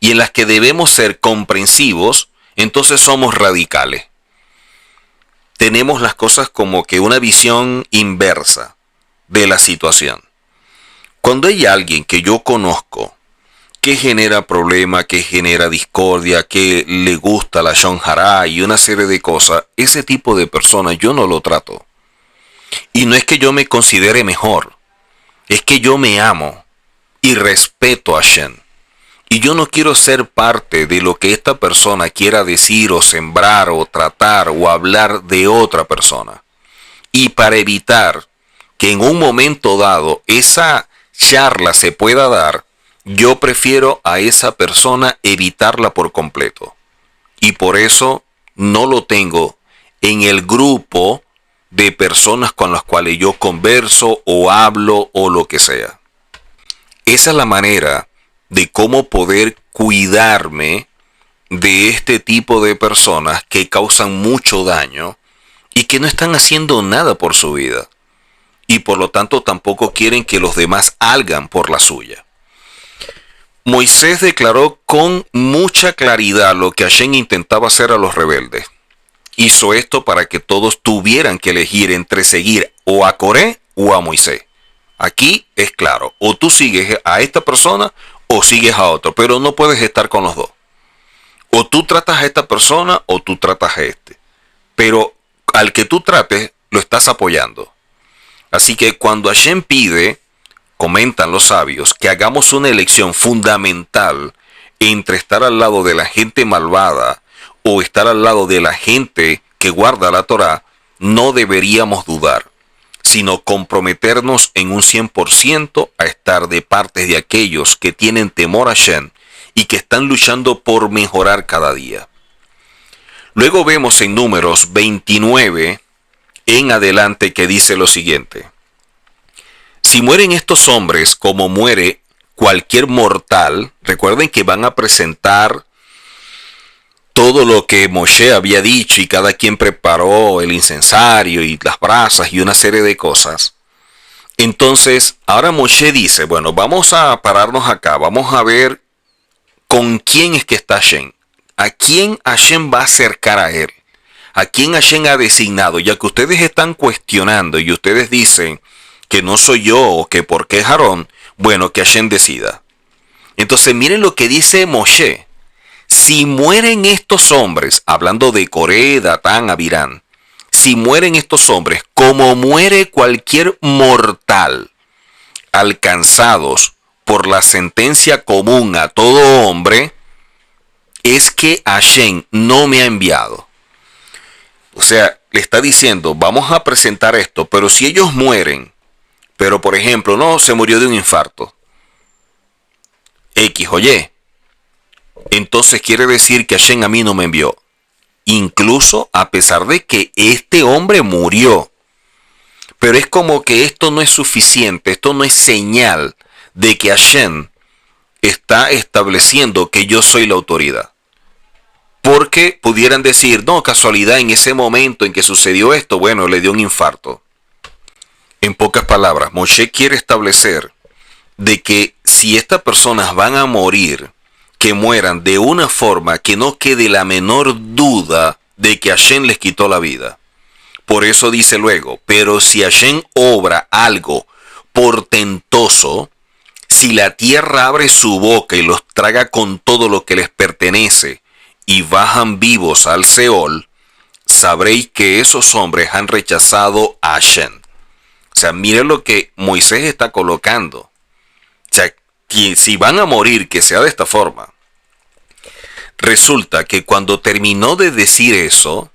y en las que debemos ser comprensivos, entonces somos radicales. Tenemos las cosas como que una visión inversa de la situación. Cuando hay alguien que yo conozco que genera problema, que genera discordia, que le gusta la shonjara y una serie de cosas, ese tipo de personas yo no lo trato. Y no es que yo me considere mejor, es que yo me amo y respeto a Hashem. Y yo no quiero ser parte de lo que esta persona quiera decir o sembrar o tratar o hablar de otra persona. Y para evitar que en un momento dado esa charla se pueda dar, yo prefiero a esa persona evitarla por completo. Y por eso no lo tengo en el grupo de personas con las cuales yo converso o hablo o lo que sea. Esa es la manera de cómo poder cuidarme de este tipo de personas que causan mucho daño y que no están haciendo nada por su vida. Y por lo tanto tampoco quieren que los demás hagan por la suya. Moisés declaró con mucha claridad lo que Hashem intentaba hacer a los rebeldes. Hizo esto para que todos tuvieran que elegir entre seguir o a Coré o a Moisés. Aquí es claro, o tú sigues a esta persona o sigues a otro, pero no puedes estar con los dos. O tú tratas a esta persona o tú tratas a este. Pero al que tú trates, lo estás apoyando. Así que cuando Hashem pide, comentan los sabios, que hagamos una elección fundamental entre estar al lado de la gente malvada o estar al lado de la gente que guarda la Torá, no deberíamos dudar, sino comprometernos en un 100% a estar de parte de aquellos que tienen temor a Hashem y que están luchando por mejorar cada día. Luego vemos en Números 29 en adelante que dice lo siguiente: si mueren estos hombres como muere cualquier mortal, recuerden que van a presentar todo lo que Moshe había dicho y cada quien preparó el incensario y las brasas y una serie de cosas. Entonces, ahora Moshe dice, bueno, vamos a pararnos acá, vamos a ver con quién es que está Hashem. ¿A quién Hashem va a acercar a él? ¿A quién Hashem ha designado? Ya que ustedes están cuestionando y ustedes dicen que no soy yo o que por qué es Aarón, bueno, que Hashem decida. Entonces miren lo que dice Moshe. Si mueren estos hombres, hablando de Coré, Datán, Abirán, si mueren estos hombres como muere cualquier mortal, alcanzados por la sentencia común a todo hombre, es que Hashem no me ha enviado. O sea, le está diciendo, vamos a presentar esto, pero si ellos mueren, pero por ejemplo, no, se murió de un infarto, X o Y, entonces quiere decir que Hashem a mí no me envió. Incluso a pesar de que este hombre murió. Pero es como que esto no es suficiente, esto no es señal de que Hashem está estableciendo que yo soy la autoridad. Porque pudieran decir, no, casualidad, en ese momento en que sucedió esto, bueno, le dio un infarto. En pocas palabras, Moshe quiere establecer de que si estas personas van a morir, que mueran de una forma que no quede la menor duda de que Hashem les quitó la vida. Por eso dice luego, pero si Hashem obra algo portentoso, si la tierra abre su boca y los traga con todo lo que les pertenece y bajan vivos al Seol, sabréis que esos hombres han rechazado a Hashem. O sea, miren lo que Moisés está colocando. O sea, que si van a morir, que sea de esta forma. Resulta que cuando terminó de decir eso,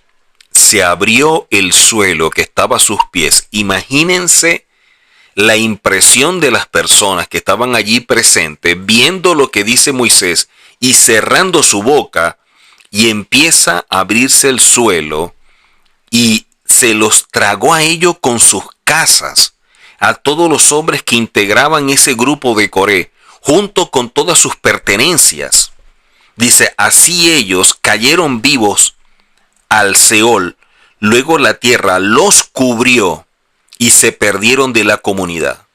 se abrió el suelo que estaba a sus pies. Imagínense la impresión de las personas que estaban allí presentes, viendo lo que dice Moisés y cerrando su boca, y empieza a abrirse el suelo y se los tragó a ellos con sus casas, a todos los hombres que integraban ese grupo de Coré, junto con todas sus pertenencias. Dice, así ellos cayeron vivos al Seol, luego la tierra los cubrió y se perdieron de la comunidad.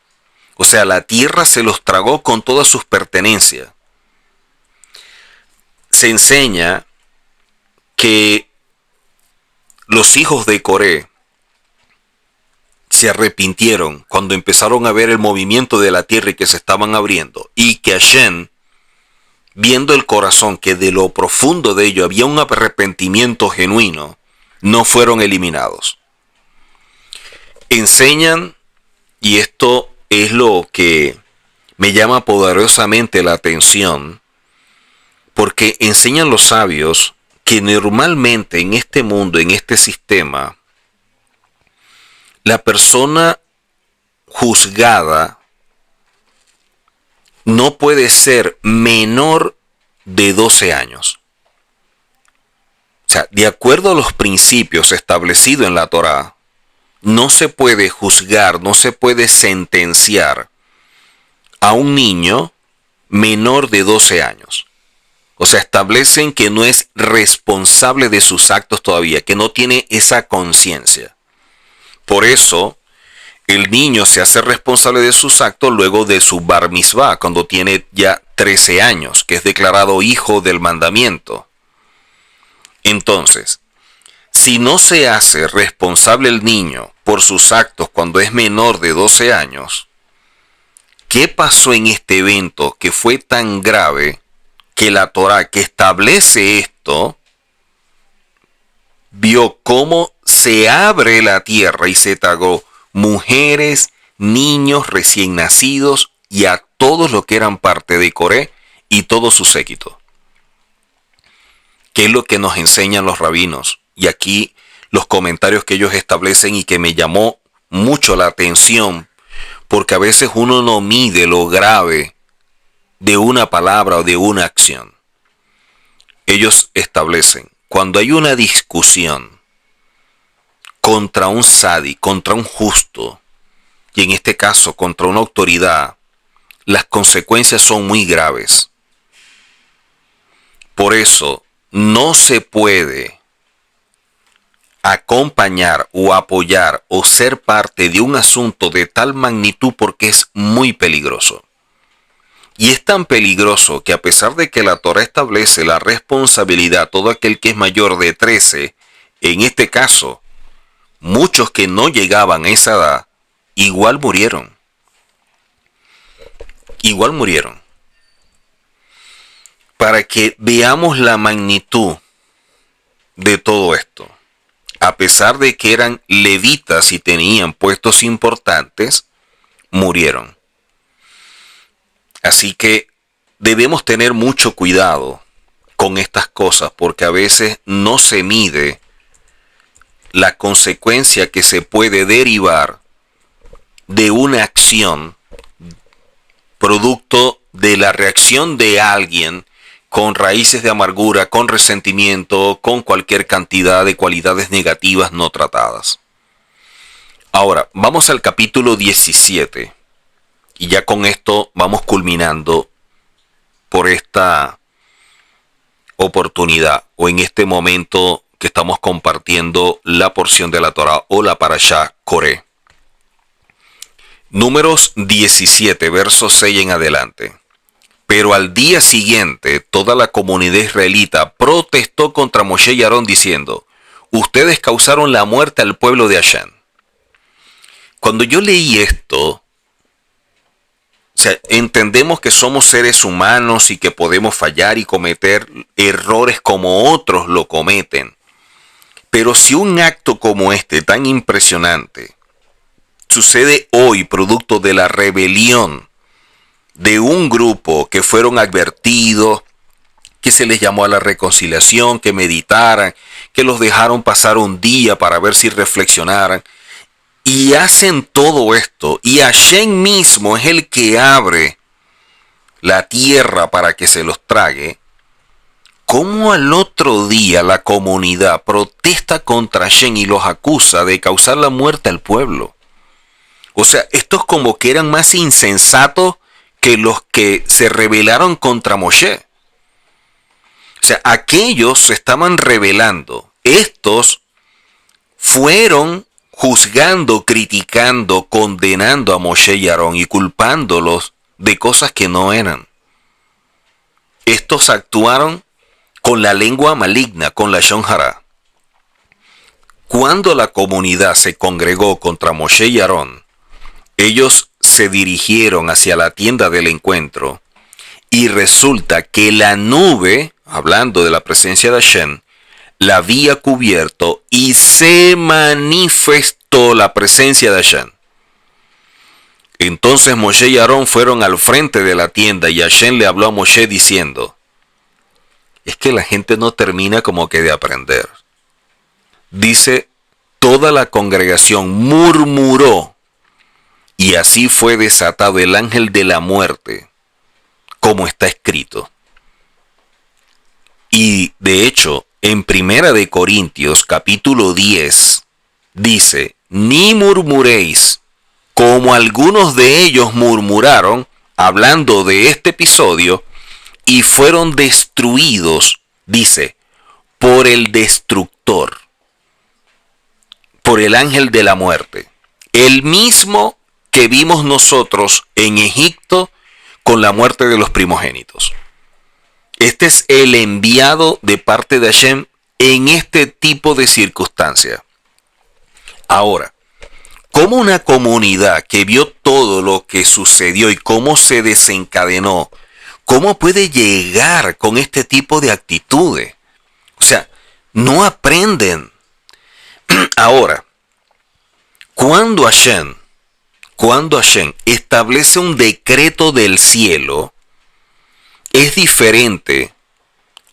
O sea, la tierra se los tragó con todas sus pertenencias. Se enseña que los hijos de Coré se arrepintieron cuando empezaron a ver el movimiento de la tierra y que se estaban abriendo, y que Hashem, viendo el corazón, que de lo profundo de ello había un arrepentimiento genuino, no fueron eliminados. Enseñan, y esto es lo que me llama poderosamente la atención, porque enseñan los sabios que normalmente en este mundo, en este sistema, la persona juzgada no puede ser menor de 12 años. O sea, de acuerdo a los principios establecidos en la Torá, no se puede juzgar, no se puede sentenciar a un niño menor de 12 años. O sea, establecen que no es responsable de sus actos todavía, que no tiene esa conciencia. Por eso, el niño se hace responsable de sus actos luego de su bar mitzvah, cuando tiene ya 13 años, que es declarado hijo del mandamiento. Entonces, si no se hace responsable el niño por sus actos cuando es menor de 12 años, ¿qué pasó en este evento que fue tan grave que la Torá, que establece esto, vio cómo se abre la tierra y se tragó mujeres, niños recién nacidos y a todos los que eran parte de Coré y todo su séquito? ¿Qué es lo que nos enseñan los rabinos? Y aquí los comentarios que ellos establecen y que me llamó mucho la atención, porque a veces uno no mide lo grave de una palabra o de una acción. Ellos establecen, cuando hay una discusión contra un sadi, contra un justo, y en este caso contra una autoridad, las consecuencias son muy graves. Por eso no se puede acompañar o apoyar o ser parte de un asunto de tal magnitud porque es muy peligroso. Y es tan peligroso que a pesar de que la Torá establece la responsabilidad a todo aquel que es mayor de 13, en este caso, muchos que no llegaban a esa edad, igual murieron. Igual murieron. Para que veamos la magnitud de todo esto. A pesar de que eran levitas y tenían puestos importantes, murieron. Así que debemos tener mucho cuidado con estas cosas, porque a veces no se mide la consecuencia que se puede derivar de una acción producto de la reacción de alguien con raíces de amargura, con resentimiento, con cualquier cantidad de cualidades negativas no tratadas. Ahora, vamos al capítulo 17. Y ya con esto vamos culminando por esta oportunidad o en este momento que estamos compartiendo la porción de la Torá o la Parashá Coré. Números 17, versos 6 en adelante. Pero al día siguiente toda la comunidad israelita protestó contra Moshe y Aarón diciendo: ustedes causaron la muerte al pueblo de Hashem. Cuando yo leí esto, o sea, entendemos que somos seres humanos y que podemos fallar y cometer errores como otros lo cometen. Pero si un acto como este, tan impresionante, sucede hoy producto de la rebelión de un grupo que fueron advertidos, que se les llamó a la reconciliación, que meditaran, que los dejaron pasar un día para ver si reflexionaran, y hacen todo esto, y Hashem mismo es el que abre la tierra para que se los trague, ¿cómo al otro día la comunidad protesta contra Hashem y los acusa de causar la muerte al pueblo? O sea, estos como que eran más insensatos que los que se rebelaron contra Moshe. O sea, aquellos se estaban rebelando. Estos fueron juzgando, criticando, condenando a Moshe y Aarón y culpándolos de cosas que no eran. Estos actuaron con la lengua maligna, con la Lashon Hara. Cuando la comunidad se congregó contra Moshe y Aarón, ellos se dirigieron hacia la tienda del encuentro y resulta que la nube, hablando de la presencia de Hashem, la había cubierto y se manifestó la presencia de Hashem. Entonces Moshe y Aarón fueron al frente de la tienda y Hashem le habló a Moshe diciendo, es que la gente no termina como que de aprender. Dice, toda la congregación murmuró y así fue desatado el ángel de la muerte, como está escrito. Y de hecho, en Primera de Corintios, capítulo 10, dice, ni murmuréis, como algunos de ellos murmuraron, hablando de este episodio, y fueron destruidos, dice, por el destructor, por el ángel de la muerte, el mismo que vimos nosotros en Egipto con la muerte de los primogénitos. Este es el enviado de parte de Hashem en este tipo de circunstancias. Ahora, ¿cómo una comunidad que vio todo lo que sucedió y cómo se desencadenó, cómo puede llegar con este tipo de actitudes? O sea, no aprenden. Ahora, cuando Hashem establece un decreto del cielo, es diferente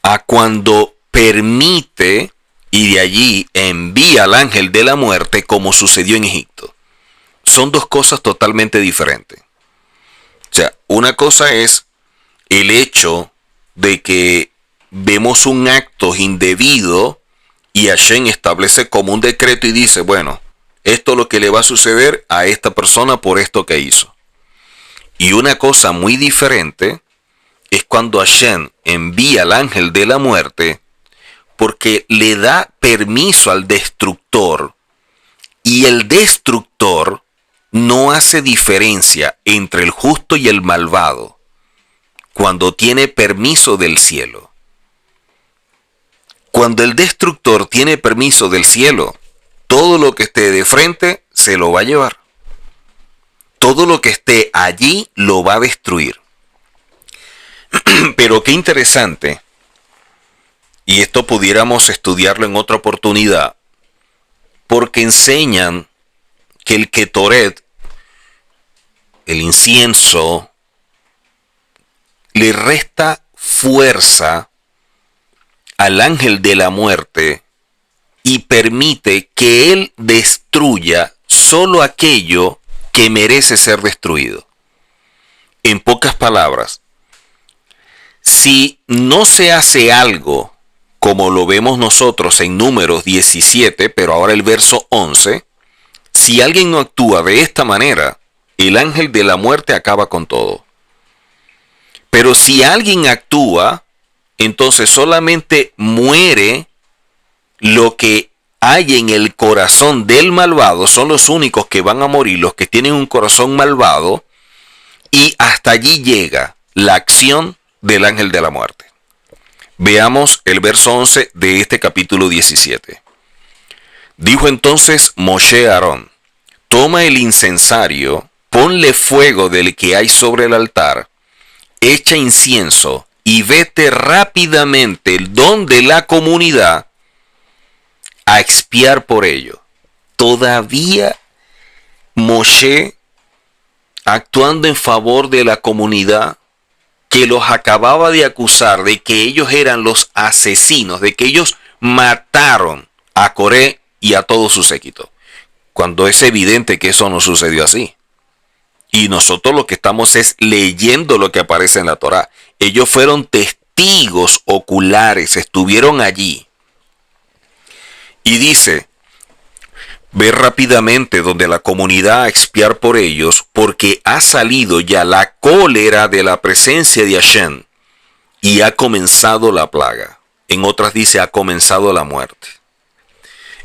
a cuando permite y de allí envía al ángel de la muerte como sucedió en Egipto. Son dos cosas totalmente diferentes. O sea, una cosa es el hecho de que vemos un acto indebido y Hashem establece como un decreto y dice, bueno, esto es lo que le va a suceder a esta persona por esto que hizo. Y una cosa muy diferente es cuando Hashem envía al ángel de la muerte porque le da permiso al destructor y el destructor no hace diferencia entre el justo y el malvado cuando tiene permiso del cielo. Cuando el destructor tiene permiso del cielo, todo lo que esté de frente se lo va a llevar. Todo lo que esté allí lo va a destruir. Pero qué interesante, y esto pudiéramos estudiarlo en otra oportunidad, porque enseñan que el Ketoret, el incienso, le resta fuerza al ángel de la muerte y permite que él destruya solo aquello que merece ser destruido. En pocas palabras, si no se hace algo como lo vemos nosotros en Números 17, pero ahora el verso 11, si alguien no actúa de esta manera, el ángel de la muerte acaba con todo. Pero si alguien actúa, entonces solamente muere lo que hay en el corazón del malvado. Son los únicos que van a morir, los que tienen un corazón malvado, y hasta allí llega la acción del ángel de la muerte. Veamos el verso 11 de este capítulo 17. Dijo entonces Moshe a Aarón, toma el incensario, ponle fuego del que hay sobre el altar, echa incienso y vete rápidamente donde la comunidad a expiar por ello. Todavía Moshe, actuando en favor de la comunidad que los acababa de acusar de que ellos eran los asesinos, de que ellos mataron a Coré y a todo su séquito, cuando es evidente que eso no sucedió así. Y nosotros lo que estamos es leyendo lo que aparece en la Torá. Ellos fueron testigos oculares, estuvieron allí. Y dice, ve rápidamente donde la comunidad a expiar por ellos, porque ha salido ya la cólera de la presencia de Hashem y ha comenzado la plaga. En otras dice, ha comenzado la muerte.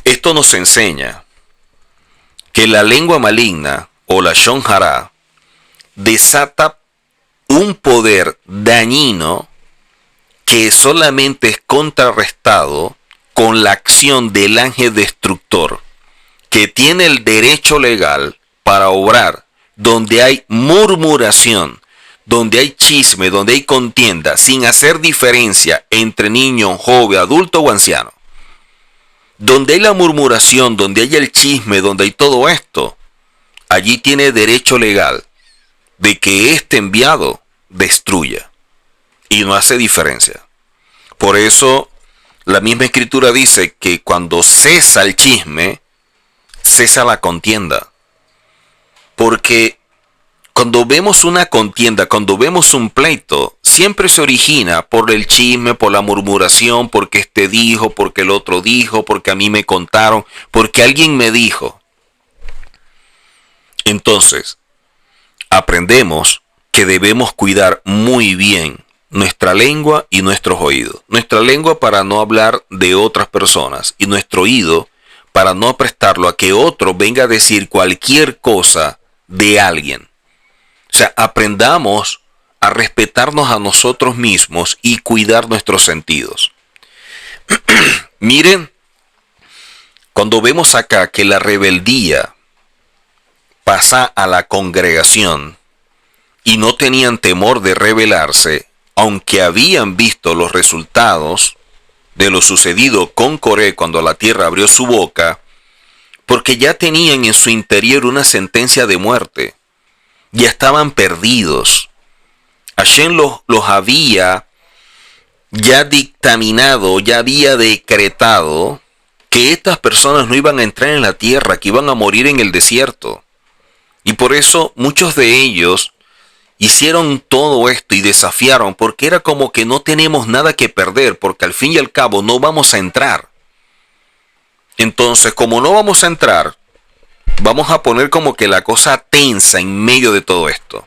Esto nos enseña que la lengua maligna o la Lashon Hara desata un poder dañino que solamente es contrarrestado con la acción del ángel destructor, que tiene el derecho legal para obrar donde hay murmuración, donde hay chisme, donde hay contienda, sin hacer diferencia entre niño, joven, adulto o anciano. Donde hay la murmuración, donde hay el chisme, donde hay todo esto, allí tiene derecho legal de que este enviado destruya. Y no hace diferencia. Por eso la misma escritura dice que cuando cesa el chisme, cesa la contienda. Porque cuando vemos una contienda, cuando vemos un pleito, siempre se origina por el chisme, por la murmuración, porque este dijo, porque el otro dijo, porque a mí me contaron, porque alguien me dijo. Entonces, aprendemos que debemos cuidar muy bien nuestra lengua y nuestros oídos. Nuestra lengua para no hablar de otras personas y nuestro oído para no prestarlo a que otro venga a decir cualquier cosa de alguien. O sea, aprendamos a respetarnos a nosotros mismos y cuidar nuestros sentidos. Miren, cuando vemos acá que la rebeldía pasa a la congregación y no tenían temor de rebelarse, aunque habían visto los resultados de lo sucedido con Coré cuando la tierra abrió su boca, porque ya tenían en su interior una sentencia de muerte. Ya estaban perdidos. Hashem los había ya dictaminado, ya había decretado que estas personas no iban a entrar en la tierra, que iban a morir en el desierto. Y por eso muchos de ellos hicieron todo esto y desafiaron, porque era como que no tenemos nada que perder, porque al fin y al cabo no vamos a entrar. Entonces, como no vamos a entrar, vamos a poner como que la cosa tensa en medio de todo esto.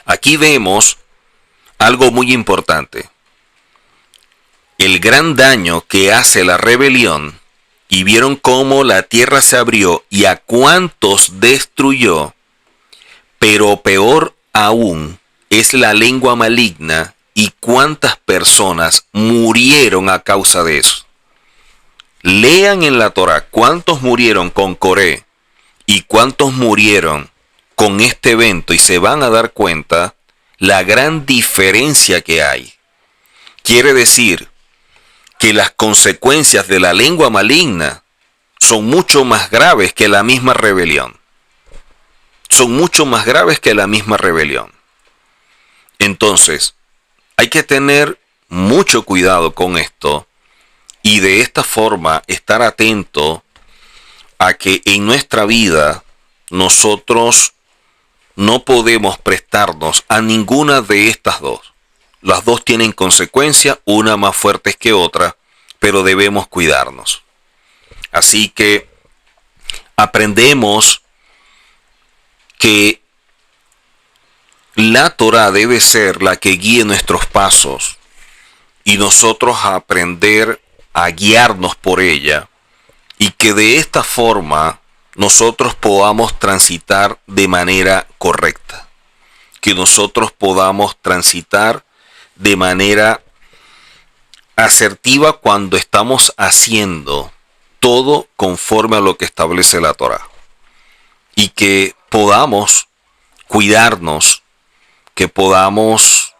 Aquí vemos algo muy importante. El gran daño que hace la rebelión, y vieron cómo la tierra se abrió y a cuántos destruyó, pero peor aún es la lengua maligna y cuántas personas murieron a causa de eso. Lean en la Torá cuántos murieron con Coré y cuántos murieron con este evento y se van a dar cuenta la gran diferencia que hay. Quiere decir que las consecuencias de la lengua maligna son mucho más graves que la misma rebelión. Son mucho más graves que la misma rebelión. Entonces, hay que tener mucho cuidado con esto y de esta forma estar atento a que en nuestra vida nosotros no podemos prestarnos a ninguna de estas dos. Las dos tienen consecuencias, una más fuertes que otra, pero debemos cuidarnos. Así que aprendemos que la Torá debe ser la que guíe nuestros pasos y nosotros aprender a guiarnos por ella, y que de esta forma nosotros podamos transitar de manera correcta, que nosotros podamos transitar de manera asertiva cuando estamos haciendo todo conforme a lo que establece la Torá, y que podamos cuidarnos, que podamos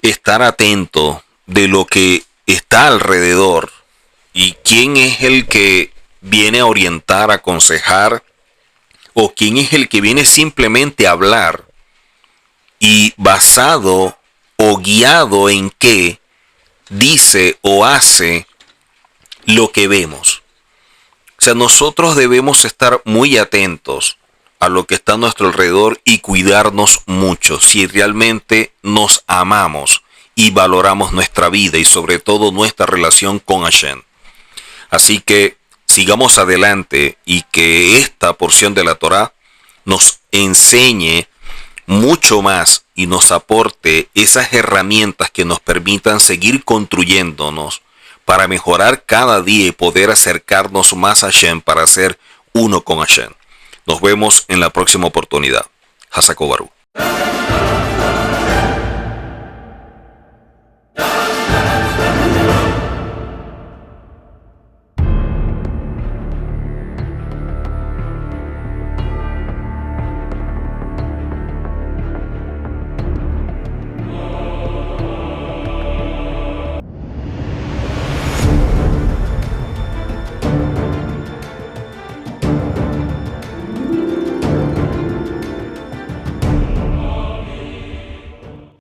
estar atentos de lo que está alrededor y quién es el que viene a orientar, a aconsejar, o quién es el que viene simplemente a hablar y basado o guiado en qué dice o hace lo que vemos. O sea, nosotros debemos estar muy atentos a lo que está a nuestro alrededor y cuidarnos mucho si realmente nos amamos y valoramos nuestra vida y sobre todo nuestra relación con Hashem. Así que sigamos adelante y que esta porción de la Torá nos enseñe mucho más y nos aporte esas herramientas que nos permitan seguir construyéndonos para mejorar cada día y poder acercarnos más a Hashem para ser uno con Hashem. Nos vemos en la próxima oportunidad. Hasakobaru.